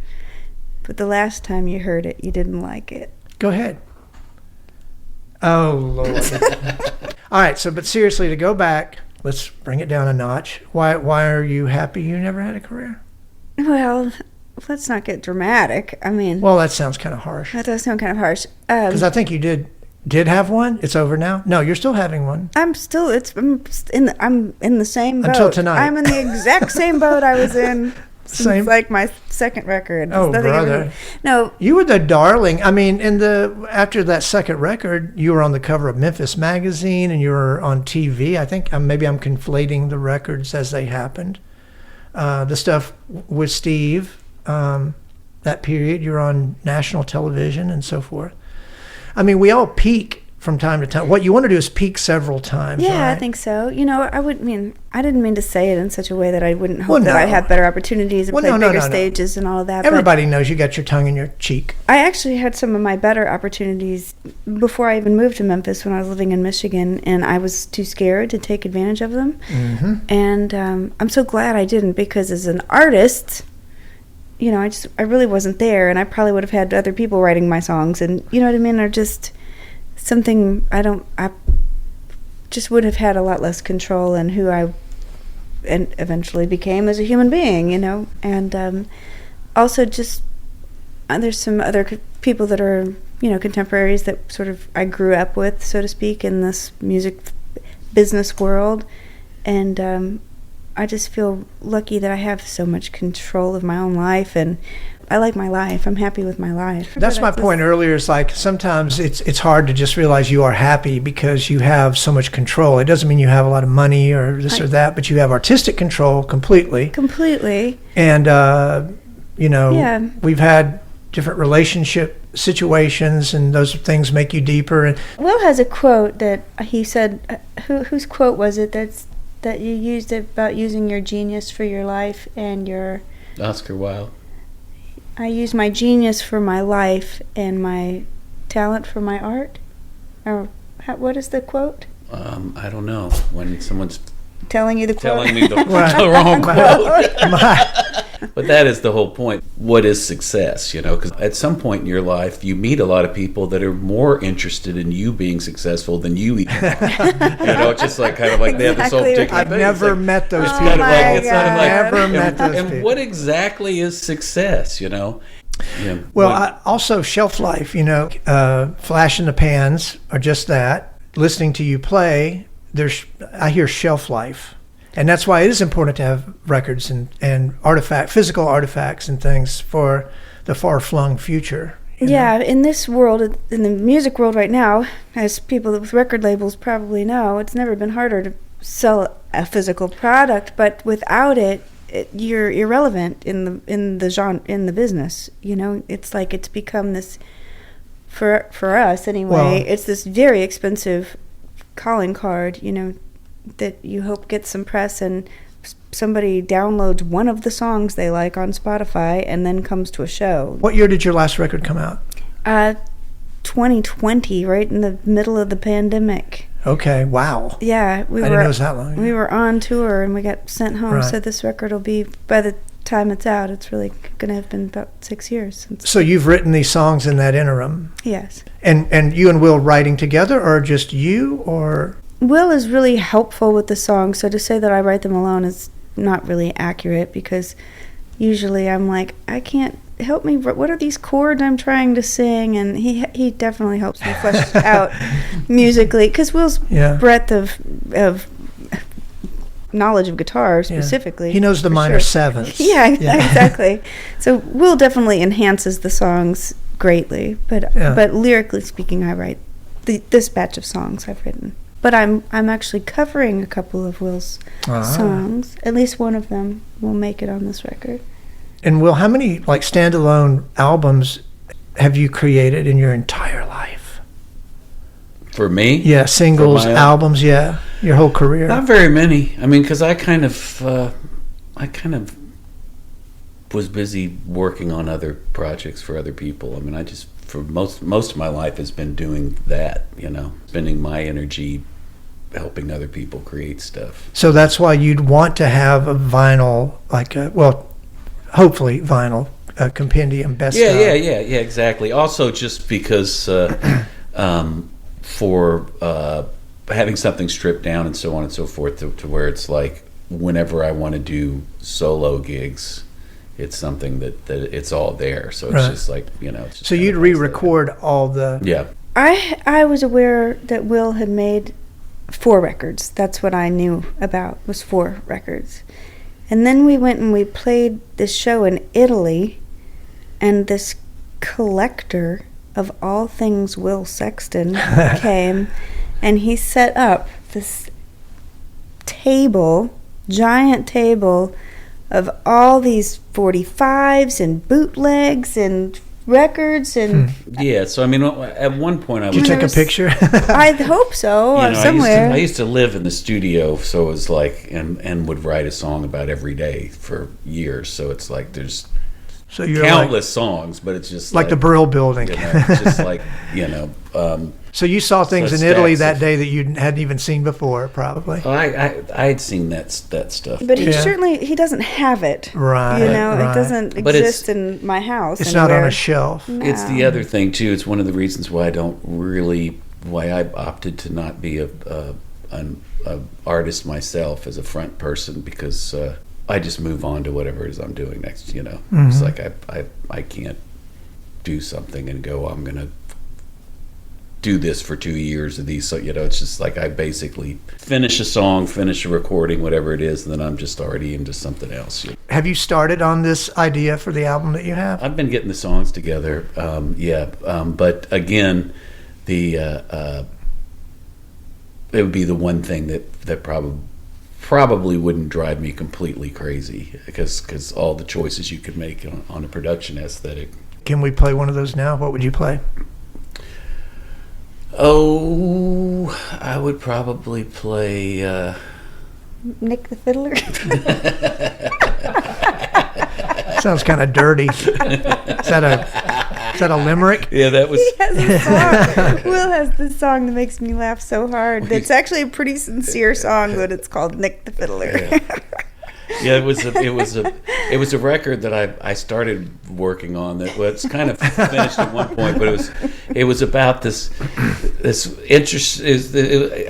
But the last time you heard it, you didn't like it. Go ahead. Oh, Lord. All right, but seriously, to go back, let's bring it down a notch. Why are you happy you never had a career? Well, let's not get dramatic. I mean... Well, that sounds kind of harsh. That does sound kind of harsh. Because I think you did have one. It's over now. No, you're still having one. I'm in the same boat. Until tonight. I'm in the exact same boat I was in since like my second record. Oh, brother. No. You were the darling. I mean, after that second record, you were on the cover of Memphis magazine and you were on TV. I think maybe I'm conflating the records as they happened. The stuff with Steve, that period, you're on national television and so forth. I mean, we all peak from time to time. What you want to do is peak several times. Yeah, right? I think so. You know, I didn't mean to say it in such a way that I wouldn't hope that I'd have better opportunities and play bigger stages and all of that. Everybody knows you got your tongue in your cheek. I actually had some of my better opportunities before I even moved to Memphis when I was living in Michigan, and I was too scared to take advantage of them. Mm-hmm. And I'm so glad I didn't, because as an artist, you know, I really wasn't there, and I probably would have had other people writing my songs, and you know what I mean, or just something I just would have had a lot less control in who I eventually became as a human being, you know. And also just there's some other people that are, you know, contemporaries that sort of I grew up with, so to speak, in this music business world, and I just feel lucky that I have so much control of my own life, and I like my life. I'm happy with my life. That's my point earlier. Is like sometimes it's hard to just realize you are happy because you have so much control. It doesn't mean you have a lot of money or this or that, but you have artistic control completely. Completely. And, you know, we've had different relationship situations, and those things make you deeper. And Will has a quote that he said, whose quote was it that you used about using your genius for your life and your... Oscar Wilde. I use my genius for my life and my talent for my art? Or what is the quote? I don't know. When someone's telling you the quote? Telling me the wrong quote. But that is the whole point. What is success? You know, because at some point in your life, you meet a lot of people that are more interested in you being successful than you even are. You know, it's just like kind of like they have this whole particular I've thing. never met those people. Never met those people. And what exactly is success? You know. Yeah. Well, also shelf life. You know, flash in the pans are just that. Listening to you play, I hear shelf life. And that's why it is important to have records and physical artifacts and things for the far-flung future. Yeah, in this world, in the music world right now, as people with record labels probably know, it's never been harder to sell a physical product. But without it, you're irrelevant in the genre, in the business. You know, it's like it's become this for us anyway. Well, it's this very expensive calling card. You know, that you hope gets some press and somebody downloads one of the songs they like on Spotify and then comes to a show. What year did your last record come out? 2020, right in the middle of the pandemic. Okay, wow. Yeah. I didn't know it was that long. We were on tour and we got sent home, right. So this record will be, by the time it's out, it's really going to have been about 6 years since. So you've written these songs in that interim? Yes. And you and Will writing together, or just you, or... Will is really helpful with the songs, so to say that I write them alone is not really accurate, because usually I'm like, I can't, help me, what are these chords I'm trying to sing? And he definitely helps me flesh out musically, because Will's breadth of knowledge of guitar specifically. He knows the minor sevenths. Yeah, exactly. So Will definitely enhances the songs greatly, but lyrically speaking, I write this batch of songs I've written. But I'm actually covering a couple of Will's songs. At least one of them will make it on this record. And Will, how many like standalone albums have you created in your entire life? For me? Yeah, singles, albums, your whole career. Not very many. I mean, because I kind of was busy working on other projects for other people. I mean, I just for most of my life has been doing that, spending my energy helping other people create stuff. So that's why you'd want to have a vinyl, hopefully vinyl, compendium best of. Yeah, exactly. Also, just because for having something stripped down and so on and so forth, to where it's like whenever I want to do solo gigs, it's something that it's all there. So it's just like, it's just so you'd re-record all the... Yeah. I was aware that Will had made 4 records. That's what I knew about, was 4 records. And then we went and we played this show in Italy, and this collector of all things Will Sexton came, and he set up this giant table of all these 45s and bootlegs and records and... Yeah, so I mean, at one point I was... Did you take a picture? I hope so, somewhere. I used to live in the studio, so it was like, and would write a song about every day for years, so it's like there's countless songs, but it's just like the Brill Building. It's just like, so you saw things in Italy that day that you hadn't even seen before, probably. I had seen that stuff. But he doesn't have it. Right. It doesn't exist in my house. It's not on a shelf. No. It's the other thing too. It's one of the reasons why I opted to not be an artist myself as a front person, because I just move on to whatever it is I'm doing next. Mm-hmm. It's like I can't do something and go, I'm gonna do this for 2 years of these. So it's just like I basically finish a song, finish a recording, whatever it is, and then I'm just already into something else. Have you started on this idea for the album that you have? I've been getting the songs together, but again, it would be the one thing that probably wouldn't drive me completely crazy, because all the choices you could make on a production aesthetic. Can we play one of those now? What would you play? Oh, I would probably play Nick the Fiddler. Sounds kind of dirty. Is that a limerick? Yeah, that was. He has a song. Will has this song that makes me laugh so hard. It's actually a pretty sincere song, but it's called Nick the Fiddler. Yeah, it was a record that I started working on that was kind of finished at one point, but it was about this interest.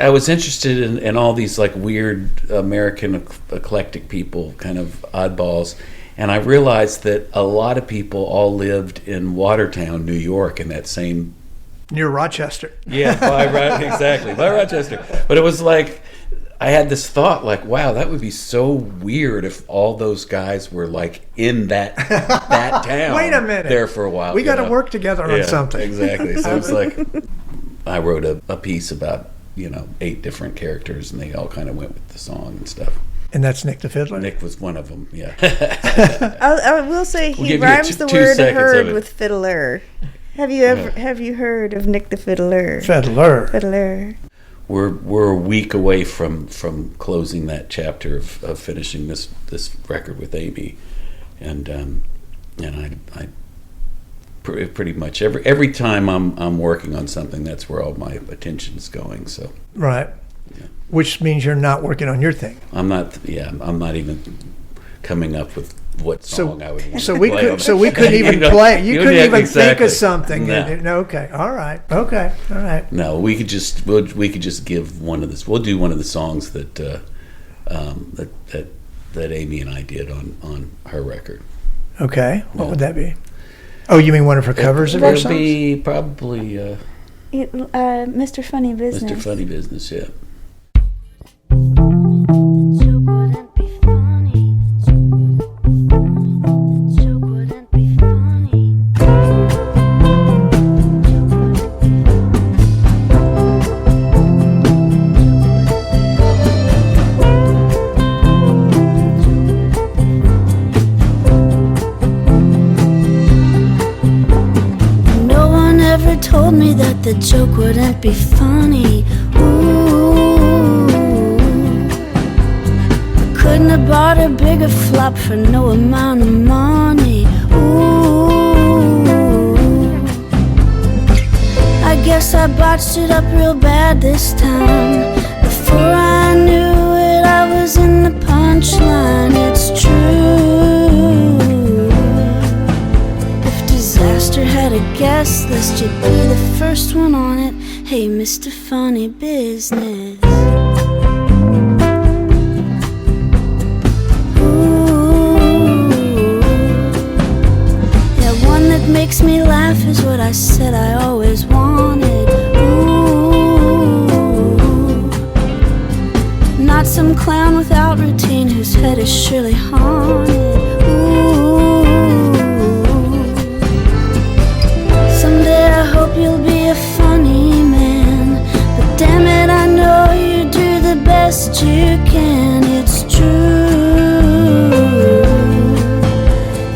I was interested in all these like weird American eclectic people, kind of oddballs, and I realized that a lot of people all lived in Watertown, New York, in that same near Rochester. Yeah, by Rochester. But it was like, I had this thought, like, wow, that would be so weird if all those guys were like in that town. Wait a minute. There for a while. We got to work together on something. Exactly. So it's like, I wrote a piece about 8 different characters, and they all kind of went with the song and stuff. And that's Nick the Fiddler? Nick was one of them, yeah. I will say he rhymes the word heard with fiddler. Have you heard of Nick the Fiddler? Fiddler. We're a week away from closing that chapter of finishing this record with Amy, and I pretty much every time I'm working on something, that's where all my attention's going. So right, yeah. Which means you're not working on your thing. I'm not even coming up with what song I would want to play. So we couldn't even play. You couldn't even think of something. No. Okay. All right. No, we could just give one of this. We'll do one of the songs that Amy and I did on her record. Okay. What would that be? Oh, you mean one of her covers of her songs? It'll be probably Mr. Funny Business. Mr. Funny Business, yeah. Told me that the joke wouldn't be funny. Ooh, I couldn't have bought a bigger flop for no amount of money. Ooh, I botched it up real bad this time. Before I knew it, I was in the punchline. It's true. If disaster had a guest list, you'd be the first one on it. Hey, Mr. Funny Business. Makes me laugh is what I said I always wanted. Ooh, not some clown without routine whose head is surely haunted. Ooh, someday I hope you'll be a funny man, but damn it, I know you do the best you can. It's true.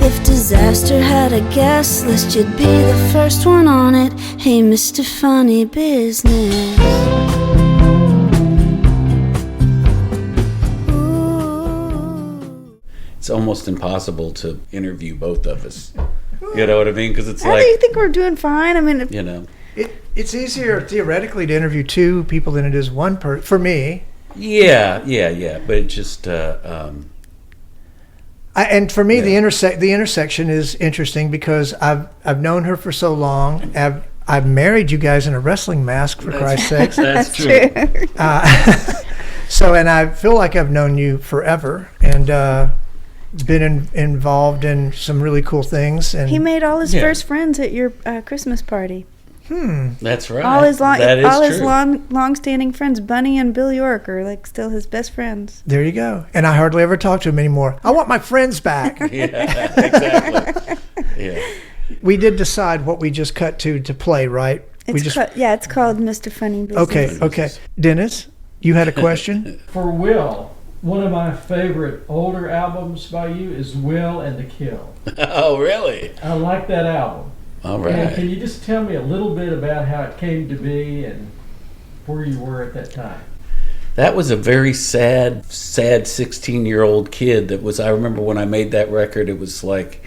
If disaster had a guest list, you'd be the first one on it. Hey, Mr. Funny Business. Ooh. It's almost impossible to interview both of us. You know what I mean? Because it's How like, do you think we're doing fine? I mean, you know. It's easier theoretically to interview two people than it is one person. For me. Yeah. But it just, And for me, Yeah. the intersection is interesting because I've known her for so long. I've married you guys in a wrestling mask, for Christ's sakes. that's true. So, and I feel like I've known you forever and been involved in some really cool things. And he made all his Yeah. first friends at your Christmas party. That's right. All his That is all his true. long-standing friends, Bunny and Bill York, are like still his best friends. there you go. And I hardly ever talk to him anymore. I want my friends back. Yeah, exactly. Yeah. We did decide what we just cut to play, right? It's called Mr. Funny Business. Okay. Dennis, you had a question? For Will, one of my favorite older albums by you is Will and the Kill. Oh, really? I like that album. All And right. can you just tell me a little bit about how it came to be and where you were at that time? That was a very sad 16-year-old kid that was, I remember when I made that record, it was like,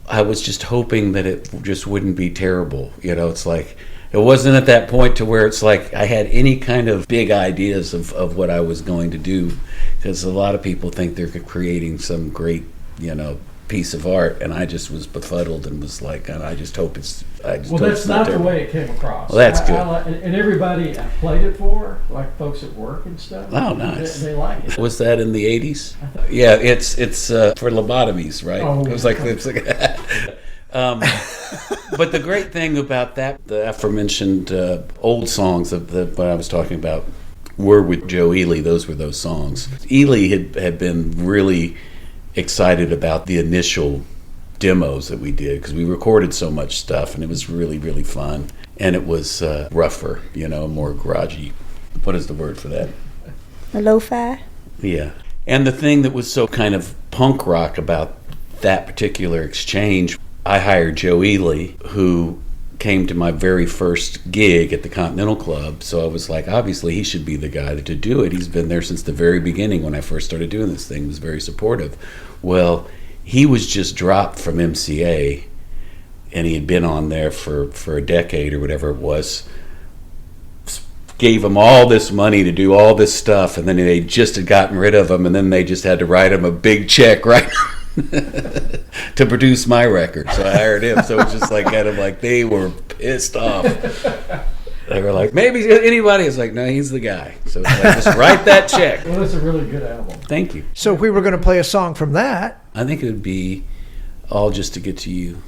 I was just hoping that it just wouldn't be terrible. You know, it's like, it wasn't at that point to where it's like I had any kind of big ideas of what I was going to do. Because a lot of people think they're creating some great, you know, piece of art, and I just was befuddled and was like, I just hope it's. Well, that's not the way it came across. Well, that's good. And everybody I played it for, like folks at work and stuff. Oh, nice. They like it. Was that in the 80s? Yeah, it's for lobotomies, right? Oh, it was like but the great thing about that, the aforementioned old songs of what I was talking about were with Joe Ely. Those were those songs. Ely had been really excited about the initial demos that we did because we recorded so much stuff and it was really, really fun. And it was rougher, you know, more garagey. What is the word for that? A lo-fi. Yeah. And the thing that was so kind of punk rock about that particular exchange, I hired Joe Ely, who came to my very first gig at the Continental Club. So I was like, obviously he should be the guy to do it. He's been there since the very beginning when I first started doing this thing. He was very supportive. Well, he was just dropped from MCA, and he had been on there for a decade or whatever it was. Gave him all this money to do all this stuff, and then they just had gotten rid of him, and then they just had to write him a big check, right? to produce my record. So I hired him. So it's just like kind of like they were pissed off. They were like, maybe anybody. It's like, no, he's the guy. So it's like, just write that check. Well, it's a really good album. Thank you. So if we were going to play a song from that, I think it would be All Just to Get to You.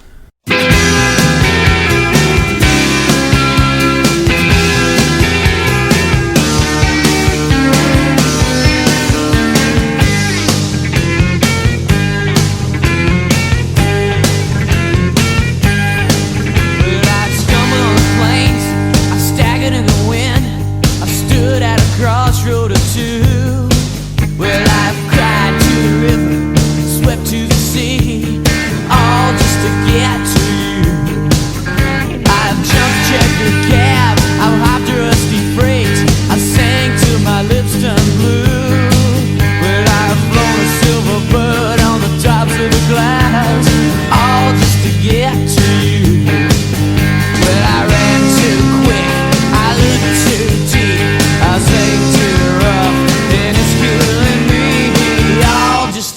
Crossroad or two, where life cried to the river, swept to the sea, all just to get to you.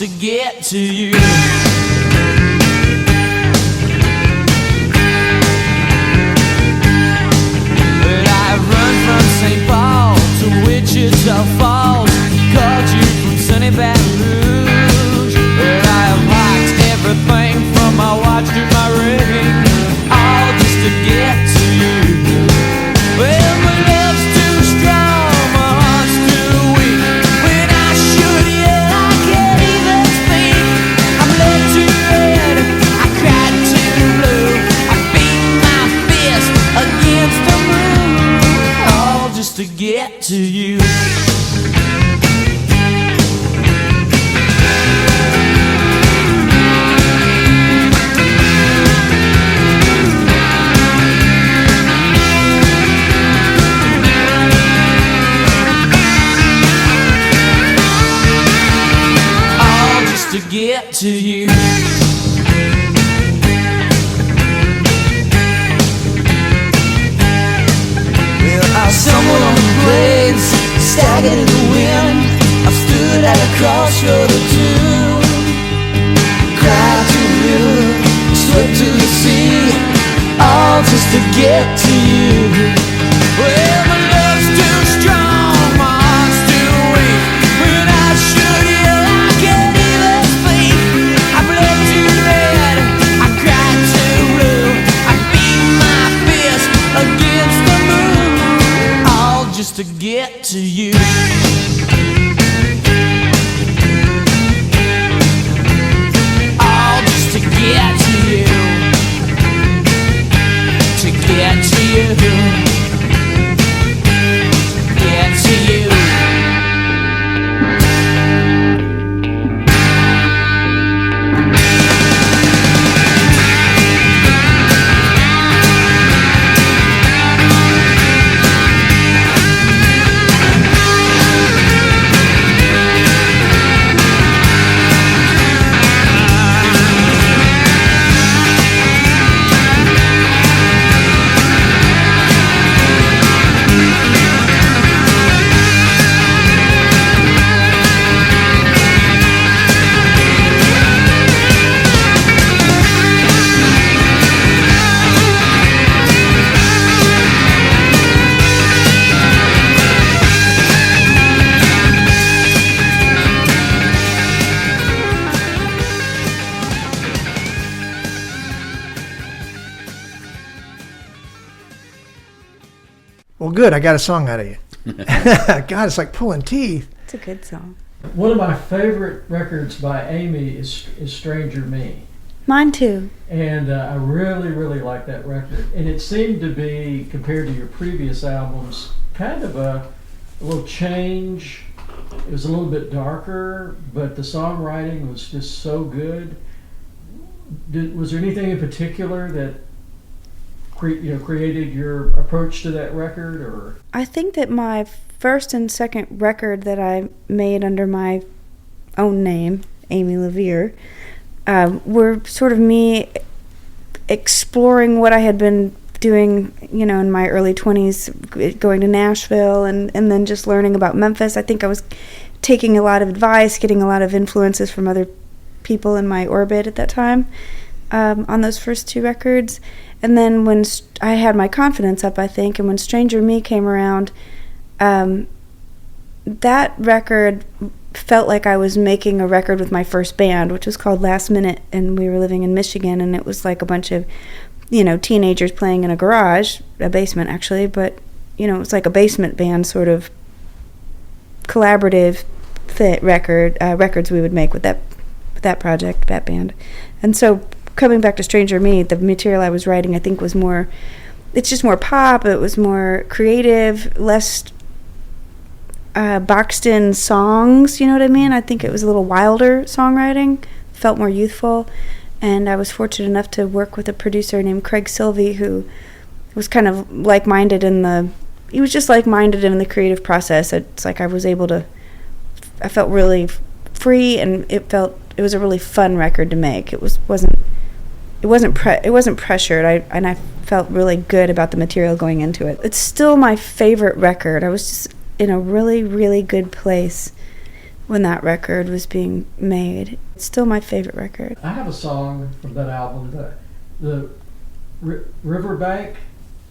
to get to you. But I've run from St. Paul to Wichita Falls, called you from sunny Baton Rouge. But I have locked everything from my watch to my ring, all just to get to you. Well, my love's too strong, my heart's too weak. When I should yell, I can't even speak. I'm led too red, I cried too blue. I beat my fist against the moon, all just to get to you. To get to you. Well, I stumbled on the blades, staggered in the wind. I stood at a crossroad or two, cried to the river, swept to the sea, all just to get to you. Well, my love's too strong, my heart's too weak. When I should yell, I can't even speak. I bled too red, I cried too blue. I beat my fist against the moon, all just to get to you. All just to get to you. To get to you. Get to you. Well, good. I got a song out of you. God, it's like pulling teeth. It's a good song. One of my favorite records by Amy is Stranger Me. Mine too. And I really, really like that record. And it seemed to be, compared to your previous albums, kind of a little change. It was a little bit darker, but the songwriting was just so good. Was there anything in particular that created your approach to that record? Or I think that my first and second record that I made under my own name, Amy LaVere, were sort of me exploring what I had been doing, in my early 20s, going to Nashville and then just learning about Memphis. I think I was taking a lot of advice, getting a lot of influences from other people in my orbit at that time on those first two records. And then when I had my confidence up, I think, and when Stranger Me came around, that record felt like I was making a record with my first band, which was called Last Minute, and we were living in Michigan, and it was like a bunch of, teenagers playing in a garage, a basement actually, but, it was like a basement band sort of collaborative records we would make with that project, that band. And so coming back to Stranger Me, the material I was writing, I think, was more, it's just more pop, it was more creative, less boxed in songs, you know what I mean? I think it was a little wilder songwriting, felt more youthful, and I was fortunate enough to work with a producer named Craig Silvey, who was kind of like-minded he was just like-minded in the creative process. It's like I felt really free, and it was a really fun record to make. It wasn't pressured. I felt really good about the material going into it. It's still my favorite record. I was just in a really, really good place when that record was being made. It's still my favorite record. I have a song from that album, the Riverbank.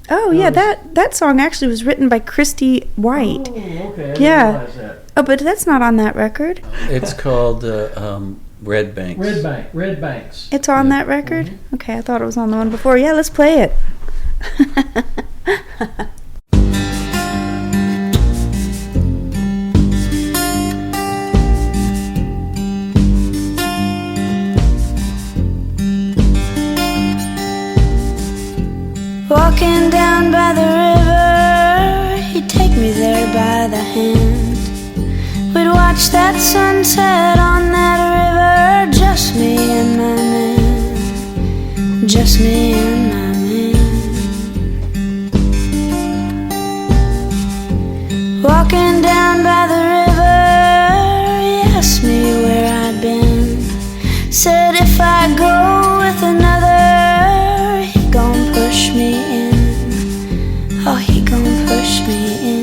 Oh, yeah, that song actually was written by Christy White. Oh, okay. I didn't realize that. Oh, but that's not on that record. It's called Red Banks. Red Banks. It's on that record? Mm-hmm. Okay, I thought it was on the one before. Yeah, let's play it. Walking down by the river, he'd take me there by the hand. We'd watch that sunset on that river, just me and my man, just me and my man. Walking down by the river, he asked me where I'd been. Said if I go with another, he gon' push me in. Oh, he gon' push me in.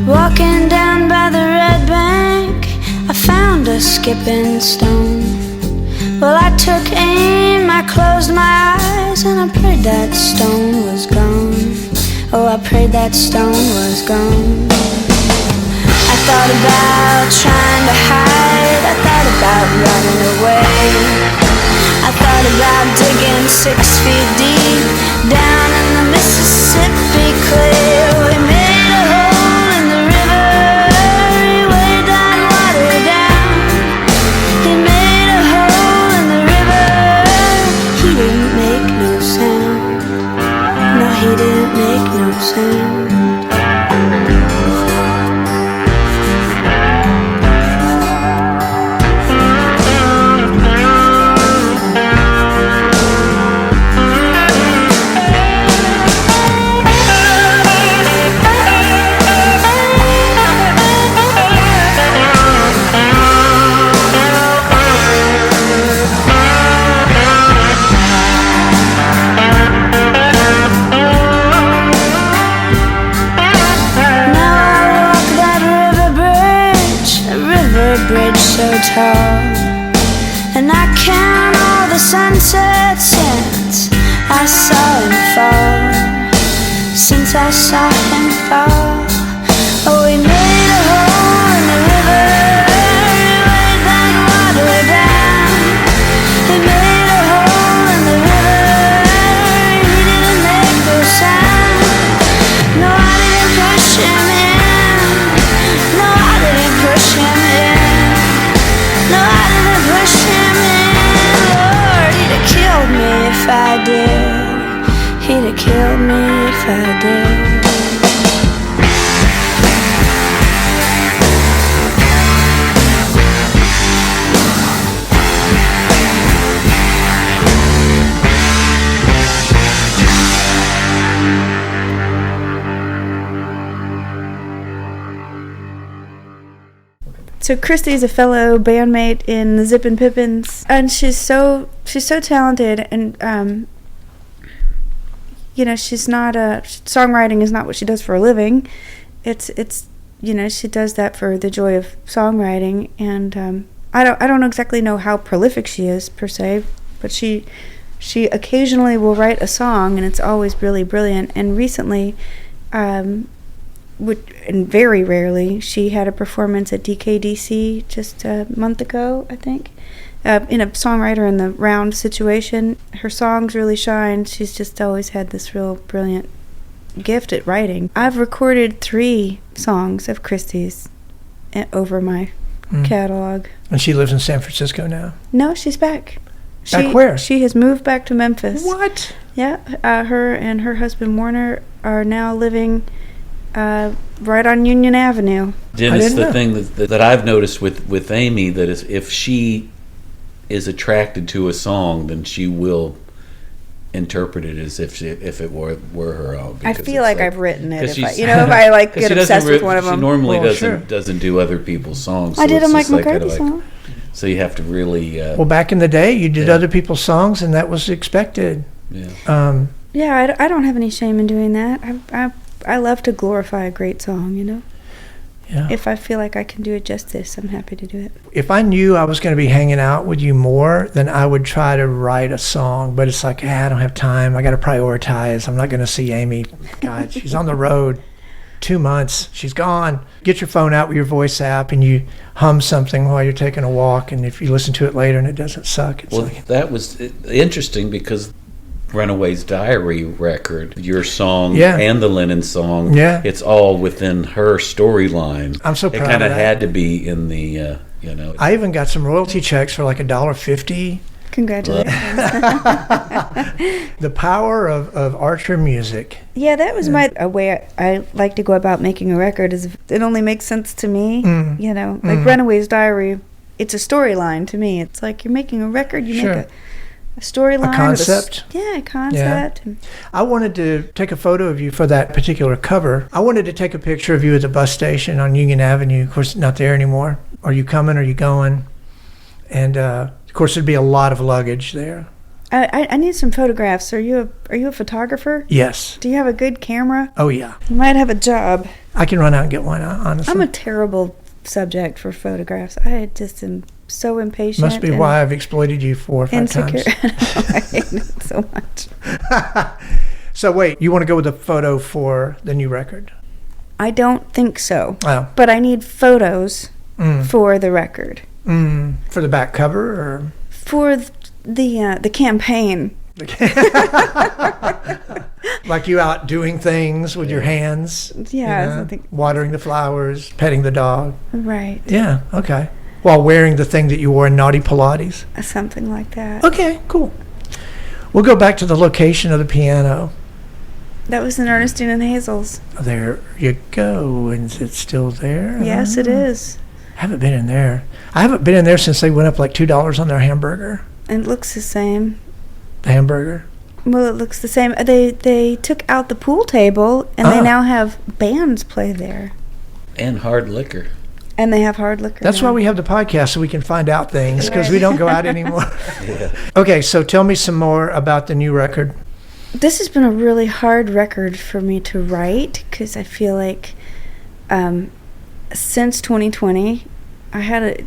Walking down by the red bank, I found a skipping stone. Well, I took aim, I closed my eyes, and I prayed that stone was gone. Oh, I prayed that stone was gone. I thought about trying to hide, I thought about running away. I thought about digging 6 feet deep down in the Mississippi clay. We made a hole in the river, he weighed that water down. He made a hole in the river, he didn't make no sound. No, he didn't make no sound. Bridge so tall, and I count all the sunsets since I saw him fall. Since I saw him fall, oh, he made a hole in the river, he weighed that water down. He made a hole in the river, he didn't make no sound. No, I didn't push him in. No, I didn't push him in. No, I didn't push him in. Lord, he'd have killed me if I did. He'd have killed me if I did. So Christy's a fellow bandmate in the Zippin' Pippins, and she's so talented, and she's not songwriting is not what she does for a living. It's she does that for the joy of songwriting, and I don't exactly know how prolific she is per se, but she occasionally will write a song, and it's always really brilliant. And recently, and very rarely, she had a performance at DKDC just a month ago, I think, in a songwriter in the round situation. Her songs really shine. She's just always had this real brilliant gift at writing. I've recorded 3 songs of Christy's over my catalog. And she lives in San Francisco now? No, she's back. Back where? She has moved back to Memphis. What? Yeah, her and her husband Warner are now living right on Union Avenue. Dennis, the thing that I've noticed with Amy, that is, if she is attracted to a song, then she will interpret it as if it were her own. I feel like I've written it. If she's- if I like 'cause get she obsessed with one of She them. normally Well, sure. doesn't do other people's songs. I did a it's Mike just like McCarthy kinda song. So you have to really. Well, back in the day, you did other people's songs, and that was expected. Yeah. Yeah, I don't have any shame in doing that. I love to glorify a great song, Yeah. If I feel like I can do it justice, I'm happy to do it. If I knew I was going to be hanging out with you more, then I would try to write a song. But it's like, I don't have time. I got to prioritize. I'm not going to see Amy. God, she's on the road 2 months. She's gone. Get your phone out with your voice app and you hum something while you're taking a walk. And if you listen to it later and it doesn't suck, it's Well, like, that was interesting because Runaway's Diary record, your song Yeah. and the Lennon song, Yeah. it's all within her storyline. I'm so proud It kind of of that. had to be in the, I even got some royalty checks for like $1.50. Congratulations. The power of Archer music. Yeah, that was a way I like to go about making a record. Is it only makes sense to me, like Runaway's Diary. It's a storyline to me. It's like you're making a record. You Sure. make a storyline, A concept. A concept. I wanted to take a photo of you for that particular cover. I wanted to take a picture of you at the bus station on Union Avenue. Of course, not there anymore. Are you coming? Are you going? And of course, there'd be a lot of luggage there. I need some photographs. Are you a photographer? Yes. Do you have a good camera? Oh, yeah. You might have a job. I can run out and get one, honestly. I'm a terrible subject for photographs. I just am so impatient. Must be and why I've exploited you 4 or 5 insecure. times. I hate it so much. So wait, you want to go with a photo for the new record? I don't think so. Oh. But I need photos for the record. For the back cover or? For the campaign. Like you out doing things with your hands? Yeah, I think. Watering the flowers, petting the dog. Right. Yeah, okay. While wearing the thing that you wore in Naughty Pilates? Something like that. Okay, cool. We'll go back to the location of the piano. That was in Ernestine and Hazel's. There you go. And is it still there? Yes, it is. I haven't been in there. I haven't been in there since they went up like $2 on their hamburger. It looks the same. The hamburger? Well, it looks the same. They took out the pool table, and they now have bands play there. And hard liquor. And they have hard liquor. That's now. why we have the podcast, so we can find out things, because we Right. don't go out anymore. Okay, so tell me some more about the new record. This has been a really hard record for me to write, because I feel like since 2020, I had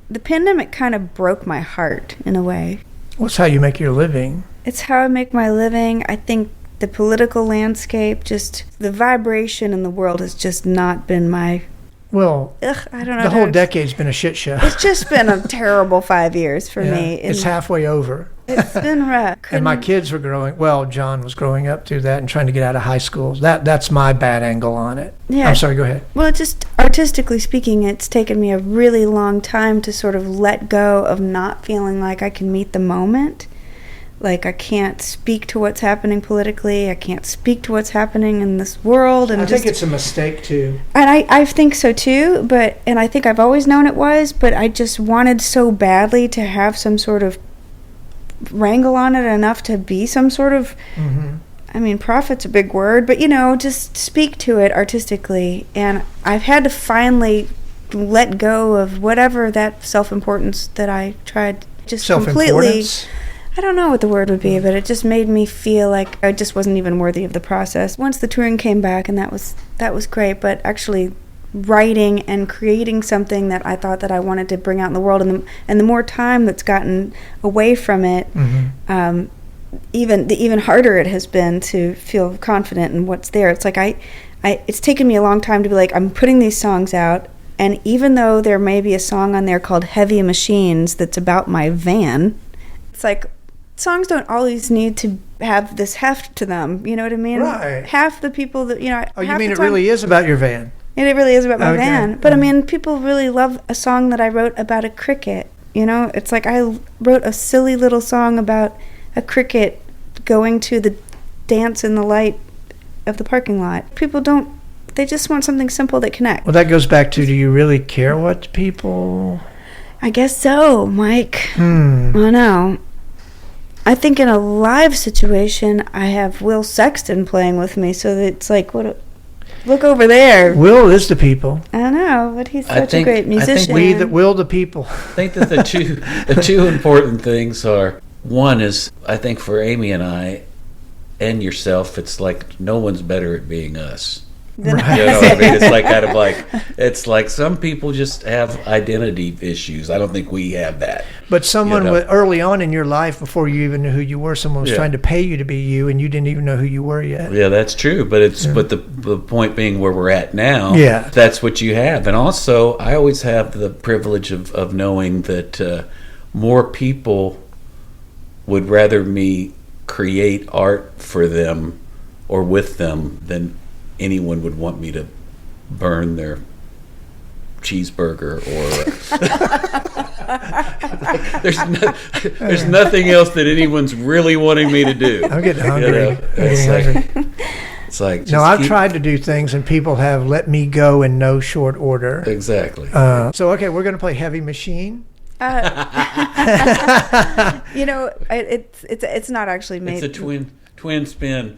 the pandemic kind of broke my heart in a way. What's how you make your living? It's how I make my living. I think the political landscape, just the vibration in the world has just not been my... Well, I don't know. the whole decade's been a shit show. It's just been a terrible 5 years for me. It's halfway over. It's been rough. And my kids were John was growing up through that and trying to get out of high school. That's my bad angle on it. Yeah. I'm sorry, go ahead. Well, just artistically speaking, it's taken me a really long time to sort of let go of not feeling like I can meet the moment. Like I can't speak to what's happening politically. I can't speak to what's happening in this world. And I think it's a mistake too. And I think so too, and I think I've always known it was, but I just wanted so badly to have some sort of wrangle on it enough to be some sort of, I mean, profit's a big word, but just speak to it artistically. And I've had to finally let go of whatever that self-importance that I tried just completely. Self-importance? I don't know what the word would be, but it just made me feel like I just wasn't even worthy of the process. Once the touring came back, and that was great, but actually writing and creating something that I thought that I wanted to bring out in the world, and the more time that's gotten away from it, even harder it has been to feel confident in what's there. It's like it's taken me a long time to be like, I'm putting these songs out, and even though there may be a song on there called Heavy Machines that's about my van, it's like songs don't always need to have this heft to them. You know what I mean? Right. Half the people that, Oh, you mean it really is about your van? It really is about my Okay. van. But I mean, people really love a song that I wrote about a cricket. It's like I wrote a silly little song about a cricket going to the dance in the light of the parking lot. People they just want something simple that connects. Well, that goes back to, do you really care what people... I guess so, Mike. I know. I think in a live situation, I have Will Sexton playing with me, so that it's like, look over there. Will is the people. I know, but he's such a great musician. Will the people. I think that the two important things are, one is, I think for Amy and I and yourself, it's like no one's better at being us. Right. You know what I mean? It's like kind of like, it's like some people just have identity issues. I don't think we have that. But someone early on in your life, before you even knew who you were, someone was trying to pay you to be you, and you didn't even know who you were yet. Yeah, that's true. But but the point being, where we're at now, that's what you have. And also, I always have the privilege of knowing that more people would rather me create art for them or with them than anyone would want me to burn their cheeseburger or there's nothing else that anyone's really wanting me to do. I'm getting hungry. You know? It's like no, I've tried to do things and people have let me go in no short order. Exactly. So okay, we're going to play Heavy Machine. It's not actually made. It's a twin spin.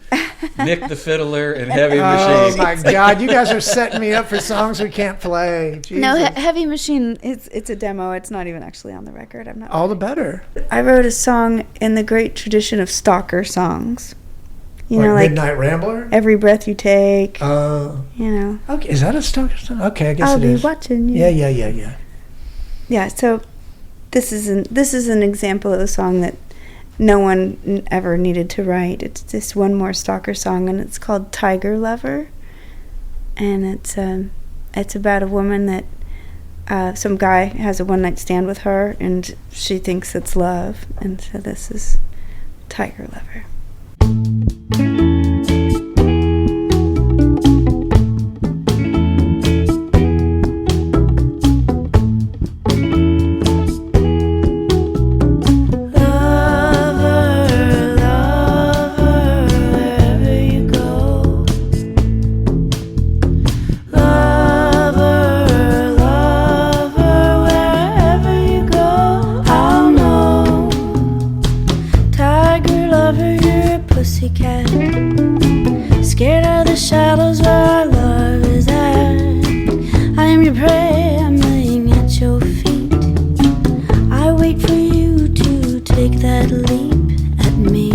Nick the Fiddler and Heavy Machine. Oh my God, you guys are setting me up for songs we can't play. Jesus. No, Heavy Machine, it's a demo. It's not even actually on the record. I'm not. All the better. I wrote a song in the great tradition of stalker songs. You know, like Midnight Rambler? Every Breath You Take. You know. Okay, is that a stalker song? Okay, I guess I'll it is. be watching you. Yeah. Yeah, so this is an example of a song that no one ever needed to write. It's just one more stalker song, and it's called Tiger Lover. And it's about a woman that some guy has a one-night stand with her, and she thinks it's love. And so this is Tiger Lover. Scared of the shadows where our love is at. I am your prey, I'm laying at your feet. I wait for you to take that leap at me.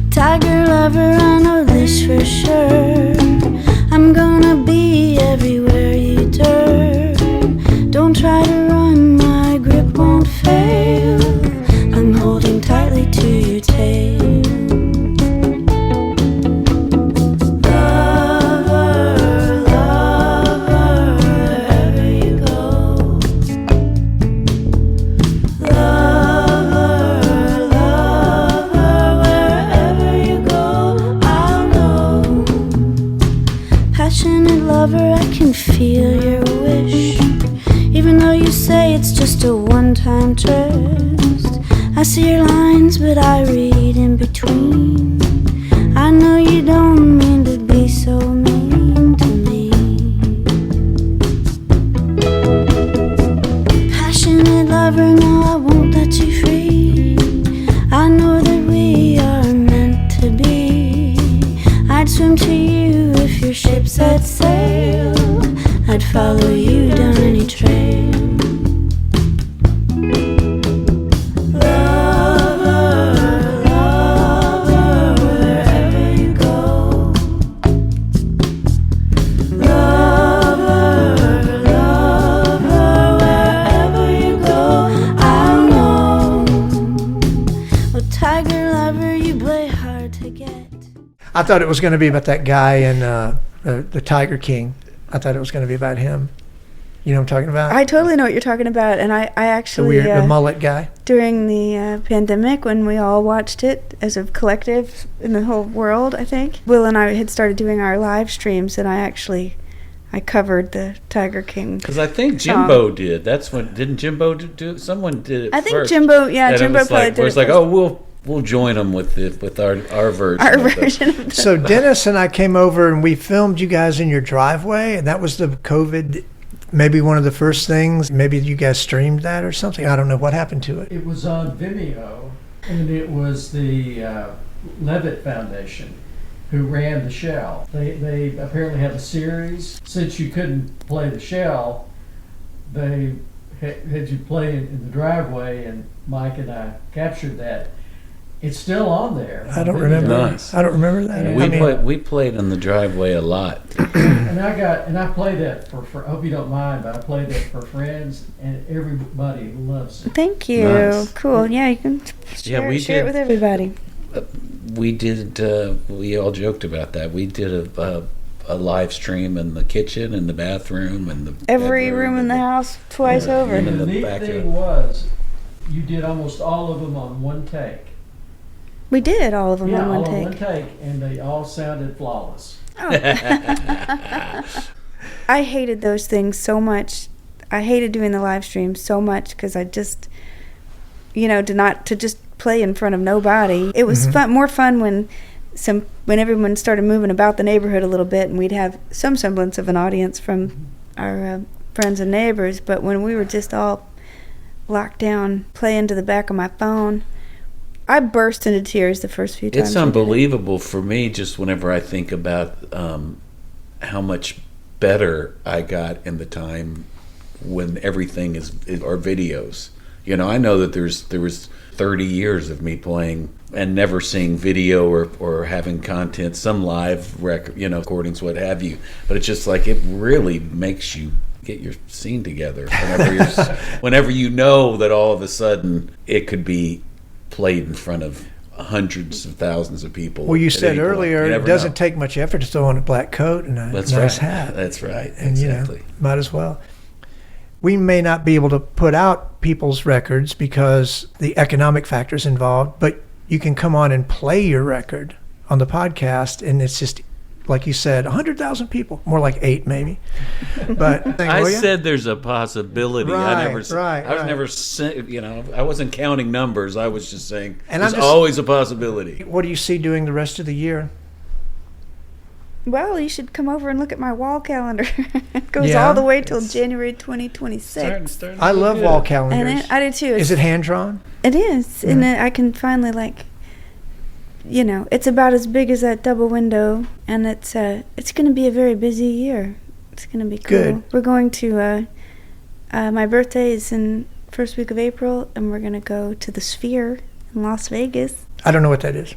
Tiger lover, I know this for sure. I'm gonna be everywhere you turn. Don't try to run, my grip won't fail. I'm holding tightly to your tail. Lover, lover, wherever you go. Lover, lover, wherever you go, I'll know. Passionate lover, I can feel your wish. Even though you say it's just a one-time trust, I see your lines, but I read in between. I know you don't mean to be so mean to me. Passionate lover, no, I won't let you free. I know that we are meant to be. I'd swim to you if your ship set sail. I'd follow you down any trail. I thought it was going to be about that guy in the Tiger King. I thought it was going to be about him. You know what I'm talking about? I totally know what you're talking about, and I actually the mullet guy. During the pandemic, when we all watched it as a collective in the whole world, I think Will and I had started doing our live streams, and I covered the Tiger King. Because I think Jimbo did. That's when didn't Jimbo do? Someone did it. I think first. Jimbo. Yeah, and Jimbo probably did it. It's like, oh, we'll join them with our version. Our version of the So Dennis and I came over and we filmed you guys in your driveway, and that was the COVID maybe one of the first things, maybe you guys streamed that or something. I don't know what happened to it. It was on Vimeo, and it was the Levitt Foundation who ran the shell. They apparently have a series. Since you couldn't play the shell, they had you play it in the driveway, and Mike and I captured that. It's still on there. I don't remember. Nice. I don't remember that. And we played in the driveway a lot. And I played that for I hope you don't mind, but I played that for friends, and everybody loves it. Thank you. Nice. Cool. Yeah, you can share it with everybody. We all joked about that. We did a live stream in the kitchen, in the bathroom, and the Every bedroom, room in the house twice over. in And the the neat backyard. thing was, you did almost all of them on one take. We did all of them on all one on one take. take, and they all sounded flawless. I hated those things so much. I hated doing the live stream so much because I just, to just play in front of nobody. It was more fun when everyone started moving about the neighborhood a little bit, and we'd have some semblance of an audience from our friends and neighbors. But when we were just all locked down, playing to the back of my phone, I burst into tears the first few times. It's unbelievable for me, just whenever I think about how much better I got in the time when everything is our videos. I know that there was 30 years of me playing and never seeing video or having content, some live record, recordings, what have you. But it's just like, it really makes you get your scene together whenever you know that all of a sudden it could be played in front of hundreds of thousands of people. Well, you said earlier it doesn't take much effort to throw on a black coat and a nice hat. That's right. And Exactly. Might as well. We may not be able to put out people's records because the economic factors involved, but you can come on and play your record on the podcast, and it's just, like you said, 100,000 people, more like 8 maybe. But I said there's a possibility. I wasn't counting numbers. I was just saying there's always a possibility. What do you see doing the rest of the year? Well, you should come over and look at my wall calendar. It goes all the way till January 2026. I love wall calendars. And I do too. Is it hand drawn? It is, and I can finally it's about as big as that double window, and it's going to be a very busy year. It's going to be cool. Good. We're going to my birthday is in first week of April, and we're going to go to the Sphere in Las Vegas. I don't know what that is.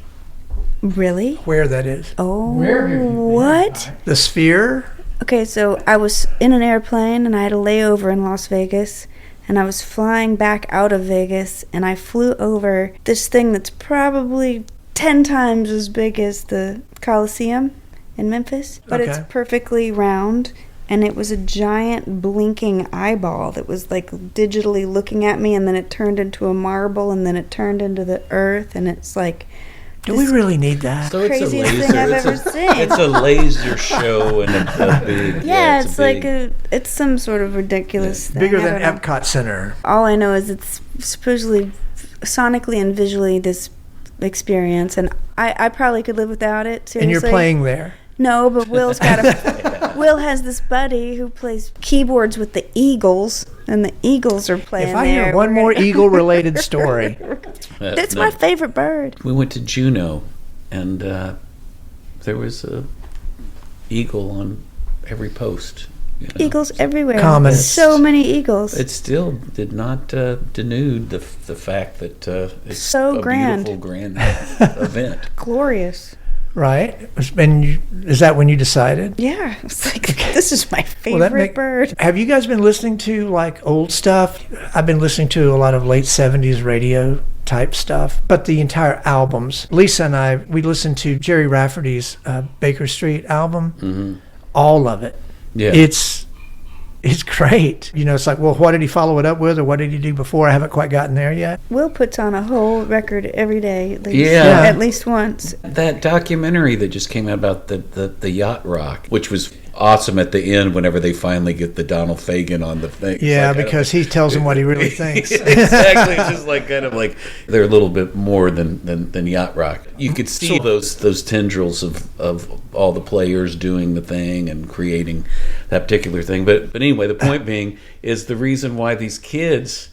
Really? Where that is? Oh, Where have you been? what? The Sphere? Okay, so I was in an airplane, and I had a layover in Las Vegas, and I was flying back out of Vegas, and I flew over this thing that's probably 10 times as big as the Coliseum in Memphis, but it's perfectly round, and it was a giant blinking eyeball that was like digitally looking at me, and then it turned into a marble, and then it turned into the earth, and it's like, do we really need that? So it's a craziest laser. thing I've ever seen. It's a laser show and a big. Yeah, it's it's big, like it's some sort of ridiculous thing. Bigger I than don't know. Epcot Center. All I know is it's supposedly sonically and visually this experience, and I probably could live without it. Seriously. And you're playing there. No, but Will's got Will has this buddy who plays keyboards with the Eagles, and the Eagles are playing If I there. hear one more Eagle-related story. That's my favorite bird. We went to Juneau, and there was a eagle on every post. Eagles everywhere. Common. So many eagles. It still did not denude the fact that it's So a grand. beautiful, grand event. Glorious. Right? And is that when you decided? Yeah, it's like, this is my favorite bird. Have you guys been listening to like old stuff? I've been listening to a lot of late 70s radio type stuff, but the entire albums. Lisa and I, we listened to Jerry Rafferty's Baker Street album, all of it. Yeah. It's great. It's like, well, what did he follow it up with, or what did he do before? I haven't quite gotten there yet. Will puts on a whole record every day, at least, Yeah. at least once. That documentary that just came out about the yacht rock, which was awesome at the end whenever they finally get the Donald Fagen on the thing. Yeah, because he tells them what he really thinks. Exactly. It's just like kind of like they're a little bit more than yacht rock. You could see those tendrils of all the players doing the thing and creating that particular thing. But anyway, the point being is the reason why these kids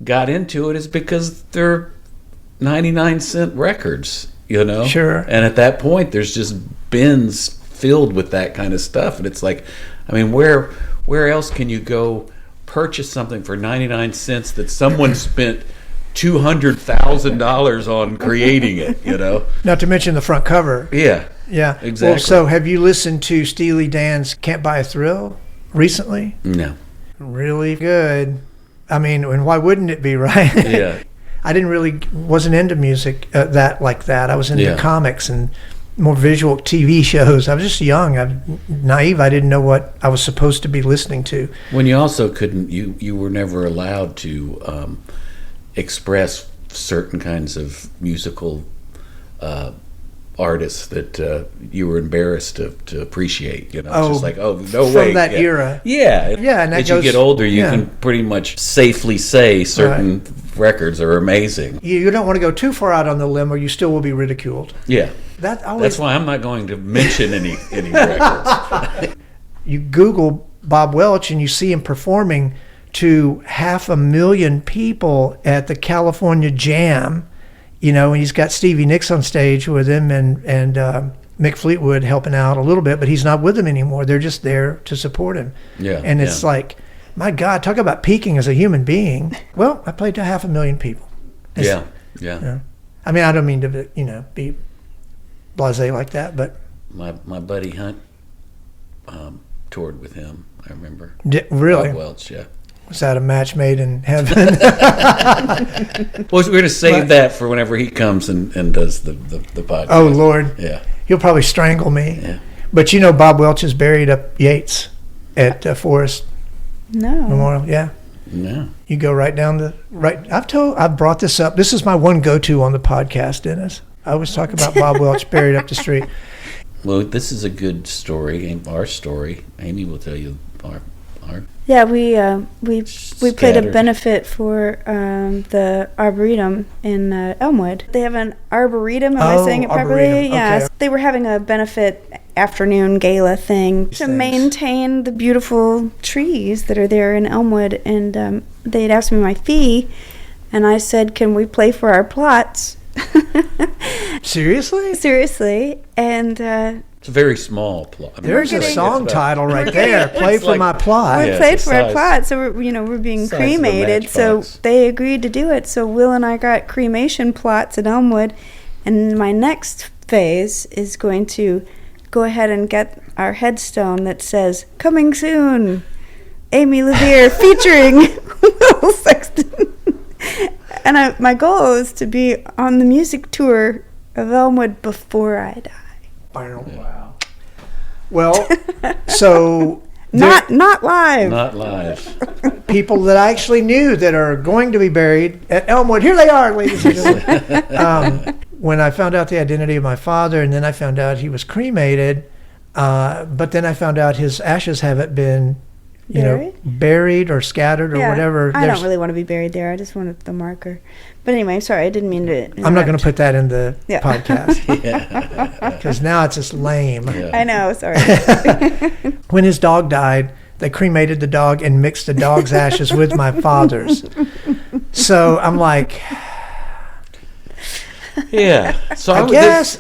got into it is because they're 99-cent records, Sure. And at that point, there's just bins filled with that kind of stuff, and it's like, I mean, where else can you go purchase something for 99 cents that someone spent $200,000 on creating it? Not to mention the front cover. Yeah, exactly. Well, so have you listened to Steely Dan's "Can't Buy a Thrill" recently? No. Really good. I mean, and why wouldn't it be, right? Yeah. I wasn't into music like that. I was into comics and more visual TV shows. I was just young. I'm naive. I didn't know what I was supposed to be listening to. When you also couldn't, you were never allowed to express certain kinds of musical artists that you were embarrassed to appreciate. It's just like, no way. From that era. Yeah. Yeah, and as you get older, you can pretty much safely say certain records are amazing. You don't want to go too far out on the limb, or you still will be ridiculed. Yeah. That's why I'm not going to mention any records. You Google Bob Welch and you see him performing to 500,000 people at the California Jam, and he's got Stevie Nicks on stage with him and Mick Fleetwood helping out a little bit, but he's not with them anymore. They're just there to support him. Yeah. And it's like, my God, talk about peaking as a human being. Well, I played to 500,000 people. Yeah. I mean, I don't mean to, be blasé like that, but my buddy Hunt toured with him. I remember. Really? Bob Welch, yeah. Was that a match made in heaven? Well, we're going to save that for whenever he comes and does the podcast. Oh, Lord. Yeah. He'll probably strangle me. Yeah. But Bob Welch is buried up Yates at Forest Memorial. Yeah. No. You go right down I've brought this up. This is my one go-to on the podcast, Dennis. I always talk about Bob Welch buried up the street. Well, this is a good story, our story. Amy will tell you our. Yeah, we played a benefit for the Arboretum in Elmwood. They have an Arboretum. Am I saying it properly? Arboretum. Yes. Okay. They were having a benefit afternoon gala thing to maintain the beautiful trees that are there in Elmwood, and they'd asked me my fee, and I said, "Can we play for our plots?" Seriously? Seriously, and. It's a very small plot. There's a song title right there. Play for my plot. We played for our plot, so we're being cremated. So they agreed to do it. So Will and I got cremation plots at Elmwood, and my next phase is going to go ahead and get our headstone that says "Coming soon, Amy LaVere featuring Will Sexton." And my goal is to be on the music tour of Elmwood before I die. Wow. Well, so not live. Not live. People that I actually knew that are going to be buried at Elmwood. Here they are, ladies and gentlemen. When I found out the identity of my father, and then I found out he was cremated, but then I found out his ashes haven't been, buried or scattered or whatever. I don't really want to be buried there. I just wanted the marker. But anyway, sorry, I didn't mean to interrupt. I'm not going to put that in the podcast. Because now it's just lame. Yeah. I know, sorry. When his dog died, they cremated the dog and mixed the dog's ashes with my father's. So I'm like... Yeah. So I guess...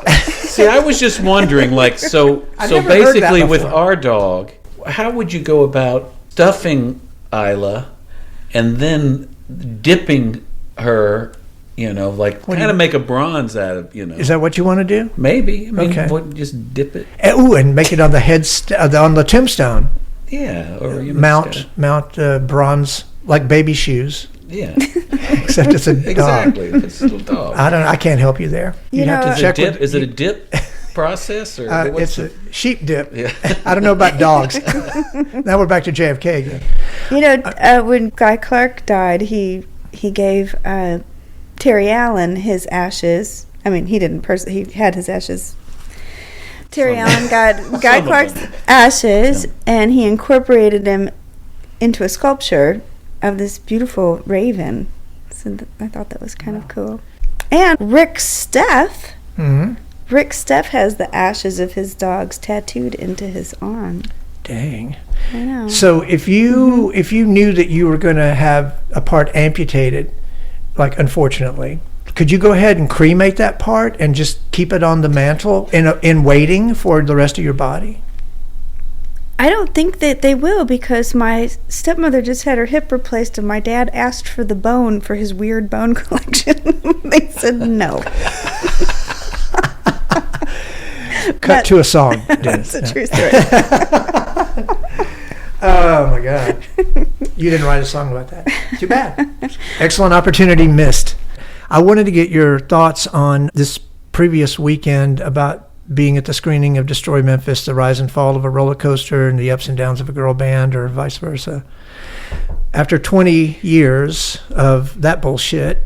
I was just wondering, so basically with our dog, how would you go about stuffing Isla and then dipping her, kind of make a bronze out of, Is that what you want to do? Maybe. I mean, okay. Just dip it. Ooh, and make it on the on the tombstone. Yeah. Or mount bronze, like baby shoes. Yeah. Except it's a dog. Exactly. It's a little dog. I can't help you there. You have to check. Is it a dip process? Or it's a sheep dip. Yeah. I don't know about dogs. Now we're back to JFK again. When Guy Clark died, he gave Terry Allen his ashes. I mean, he didn't he had his ashes Terry Allen got Guy Clark's ashes, and he incorporated them into a sculpture of this beautiful raven. So I thought that was kind of cool. And Rick Steff has the ashes of his dogs tattooed into his arm. Dang. I know. So if you knew that you were going to have a part amputated, like unfortunately, could you go ahead and cremate that part and just keep it on the mantle in waiting for the rest of your body? I don't think that they will, because my stepmother just had her hip replaced and my dad asked for the bone for his weird bone collection. They said no. Cut to a song. That's a true story. Oh my God. You didn't write a song about that. Too bad. Excellent opportunity missed. I wanted to get your thoughts on this previous weekend about being at the screening of Destroy Memphis, the rise and fall of a roller coaster and the ups and downs of a girl band, or vice versa. After 20 years of that bullshit,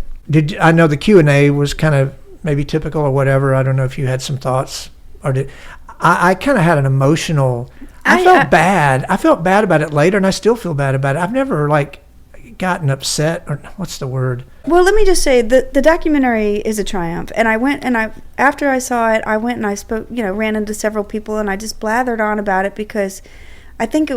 I know the Q&A was kind of maybe typical or whatever. I don't know if you had some thoughts. I kind of had an emotional, I felt bad. I felt bad about it later, and I still feel bad about it. I've never gotten upset, or what's the word? Well, let me just say the documentary is a triumph, and after I saw it, I went and I spoke, ran into several people, and I just blathered on about it because I think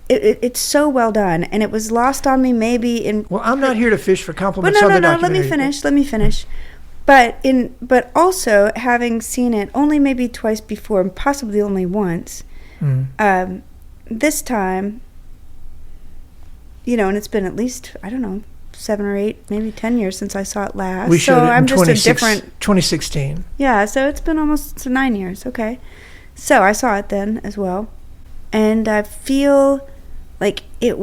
it's so well done, and it was lost on me maybe in. Well, I'm not here to fish for compliments. Well, on the no. documentary. Let me finish. But also having seen it only maybe twice before, and possibly only once, this time. And it's been at least, I don't know, 7 or 8, maybe 10 years since I saw it last. We showed it in 2016. 2016. Yeah, so it's been almost 9 years. Okay. So I saw it then as well. And I feel like it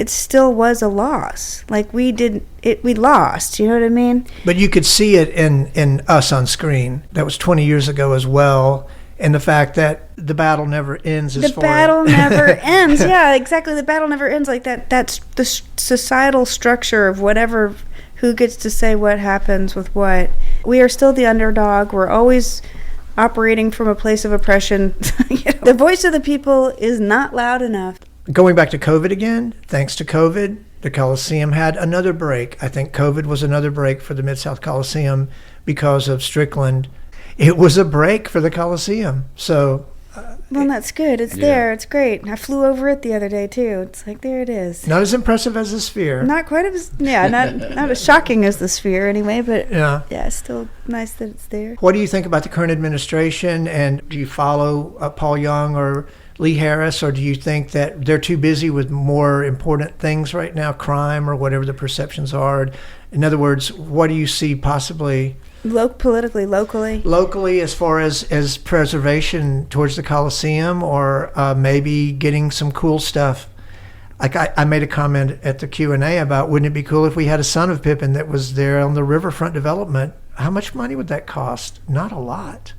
still was a loss. Like we lost, you know what I mean? But you could see it in us on screen. That was 20 years ago as well. And the fact that the battle never ends The battle never ends. Yeah, exactly. The battle never ends like that. That's the societal structure of who gets to say what happens with what. We are still the underdog. We're always operating from a place of oppression. The voice of the people is not loud enough. Going back to COVID again, thanks to COVID, the Coliseum had another break. I think COVID was another break for the Mid-South Coliseum because of Strickland. It was a break for the Coliseum. So, well, that's good. It's there. It's great. I flew over it the other day too. It's like, there it is. Not as impressive as the Sphere. Not quite as not as shocking as the Sphere anyway. But yeah, it's still nice that it's there. What do you think about the current administration? And do you follow Paul Young or Lee Harris, or do you think that they're too busy with more important things right now, crime or whatever the perceptions are? In other words, what do you see possibly? Politically, locally, as far as preservation towards the Coliseum, or maybe getting some cool stuff. Like I made a comment at the Q&A about, wouldn't it be cool if we had a Son of Pippin that was there on the riverfront development? How much money would that cost? Not a lot,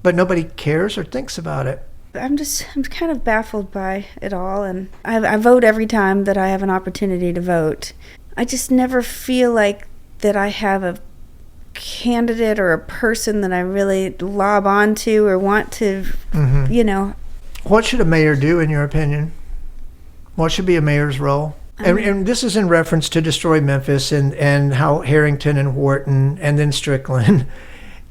but nobody cares or thinks about it. I'm kind of baffled by it all, and I vote every time that I have an opportunity to vote. I just never feel like that I have a candidate or a person that I really lob onto or want to, What should a mayor do, in your opinion? What should be a mayor's role? And this is in reference to Destroy Memphis and how Harrington and Wharton and then Strickland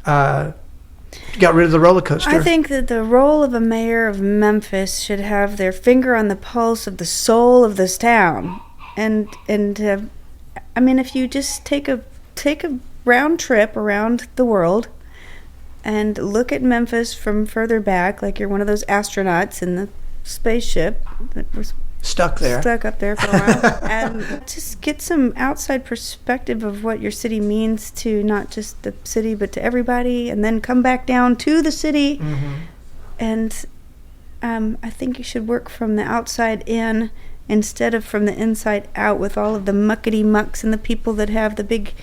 got rid of the roller coaster. I think that the role of a mayor of Memphis should have their finger on the pulse of the soul of this town. And if you just take a round trip around the world and look at Memphis from further back, like you're one of those astronauts in the spaceship that was stuck up there for a while, and just get some outside perspective of what your city means to not just the city but to everybody, and then come back down to the city. And I think you should work from the outside in instead of from the inside out, with all of the muckety mucks and the people that have the big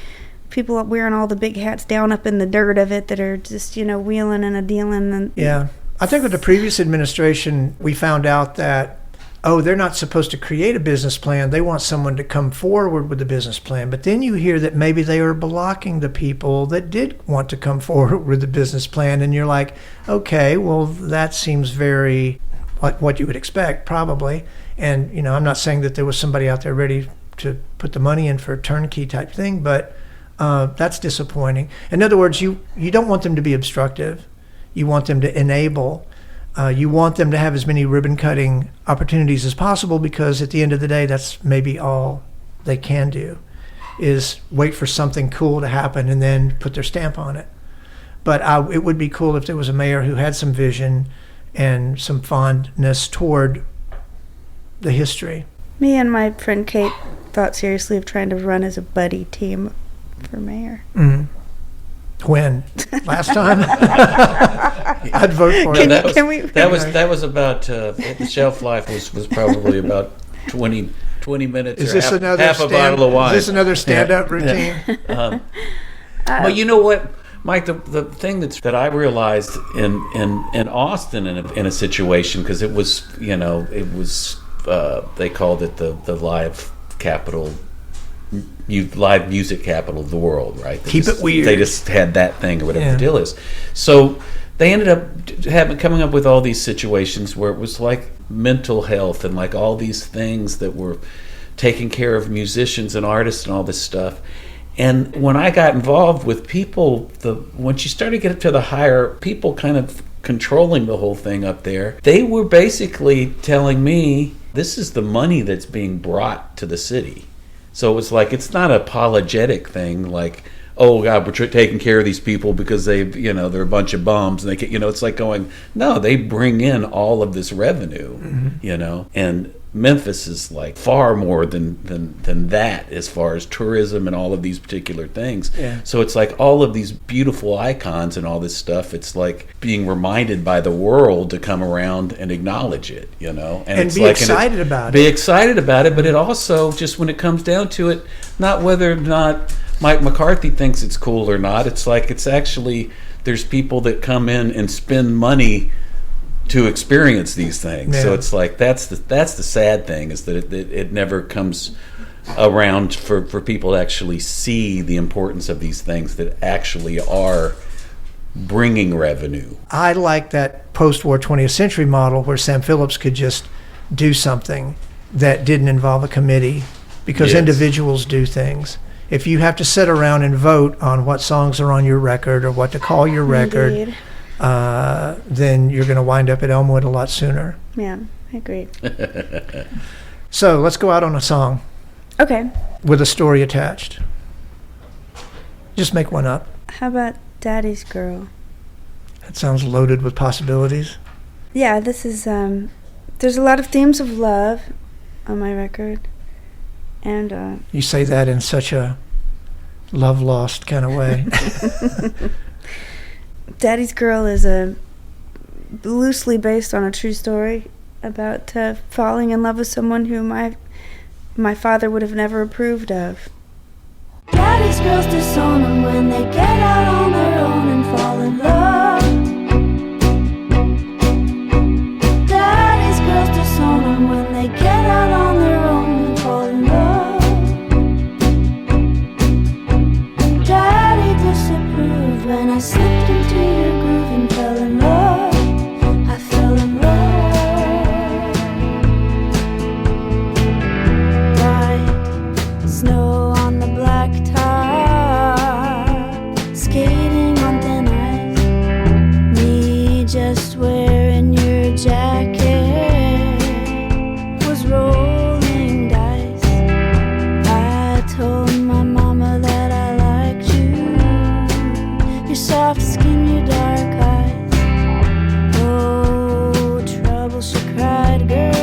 people wearing all the big hats down up in the dirt of it that are just, wheeling and a dealing. And yeah. I think with the previous administration, we found out that oh, they're not supposed to create a business plan. They want someone to come forward with the business plan. But then you hear that maybe they are blocking the people that did want to come forward with the business plan. And you're like, okay, well, that seems very like what you would expect, probably. And, you know, I'm not saying that there was somebody out there ready to put the money in for a turnkey type thing, but that's disappointing. In other words, you don't want them to be obstructive. You want them to enable. You want them to have as many ribbon cutting opportunities as possible, because at the end of the day, that's maybe all they can do, is wait for something cool to happen and then put their stamp on it. But it would be cool if there was a mayor who had some vision and some fondness toward the history. Me and my friend Kate thought seriously of trying to run as a buddy team for mayor. Mm. When? Last time? I'd vote for it. That was about the shelf life was probably about 20 minutes. Is this half a bottle of wine? Is this another stand-up routine? Well, you know what, Mike, the thing that I realized in Austin in a situation, because it was they called it the live capital. Live music capital of the world, right? Keep it weird. They just had that thing or whatever the deal is. So they ended up coming up with all these situations where it was like mental health and like all these things that were taking care of musicians and artists and all this stuff. And when I got involved with people, once you started to get up to the higher people kind of controlling the whole thing up there, they were basically telling me, this is the money that's being brought to the city. So it was like, it's not an apologetic thing like, oh God, we're taking care of these people because they're a bunch of bums, and it's like going, no, they bring in all of this revenue, and Memphis is like far more than that as far as tourism and all of these particular things. Yeah. So it's like all of these beautiful icons and all this stuff, it's like being reminded by the world to come around and acknowledge it, and it's be like, excited about it. Be excited about it, but it also, just when it comes down to it, not whether or not Mike McCarthy thinks it's cool or not, it's like, it's actually, there's people that come in and spend money to experience these things. Yeah. So it's like, that's the sad thing, is that it never comes around for people to actually see the importance of these things that actually are bringing revenue. I like that post-war 20th century model where Sam Phillips could just do something that didn't involve a committee, because individuals do things. If you have to sit around and vote on what songs are on your record or what to call your record, then you're going to wind up at Elmwood a lot sooner. Yeah, I agree. So let's go out on a song. Okay. With a story attached. Just make one up. How about Daddy's Girl? That sounds loaded with possibilities. Yeah, this is, there's a lot of themes of love on my record. And you say that in such a love lost kind of way. Daddy's Girl is loosely based on a true story about falling in love with someone who my father would have never approved of. Daddy's girls disown them when they get out on their own and fall in love. Daddy's girls disown them when they get out on their own and fall in love. Daddy disapproved when I slipped into your groove and fell in love. I fell in love. White snow on the black top, skating on thin ice. Me just wearing your jacket was rolling dice. I told my mama that I liked you, your soft skin, your dark eyes. Oh, trouble, she cried, girl.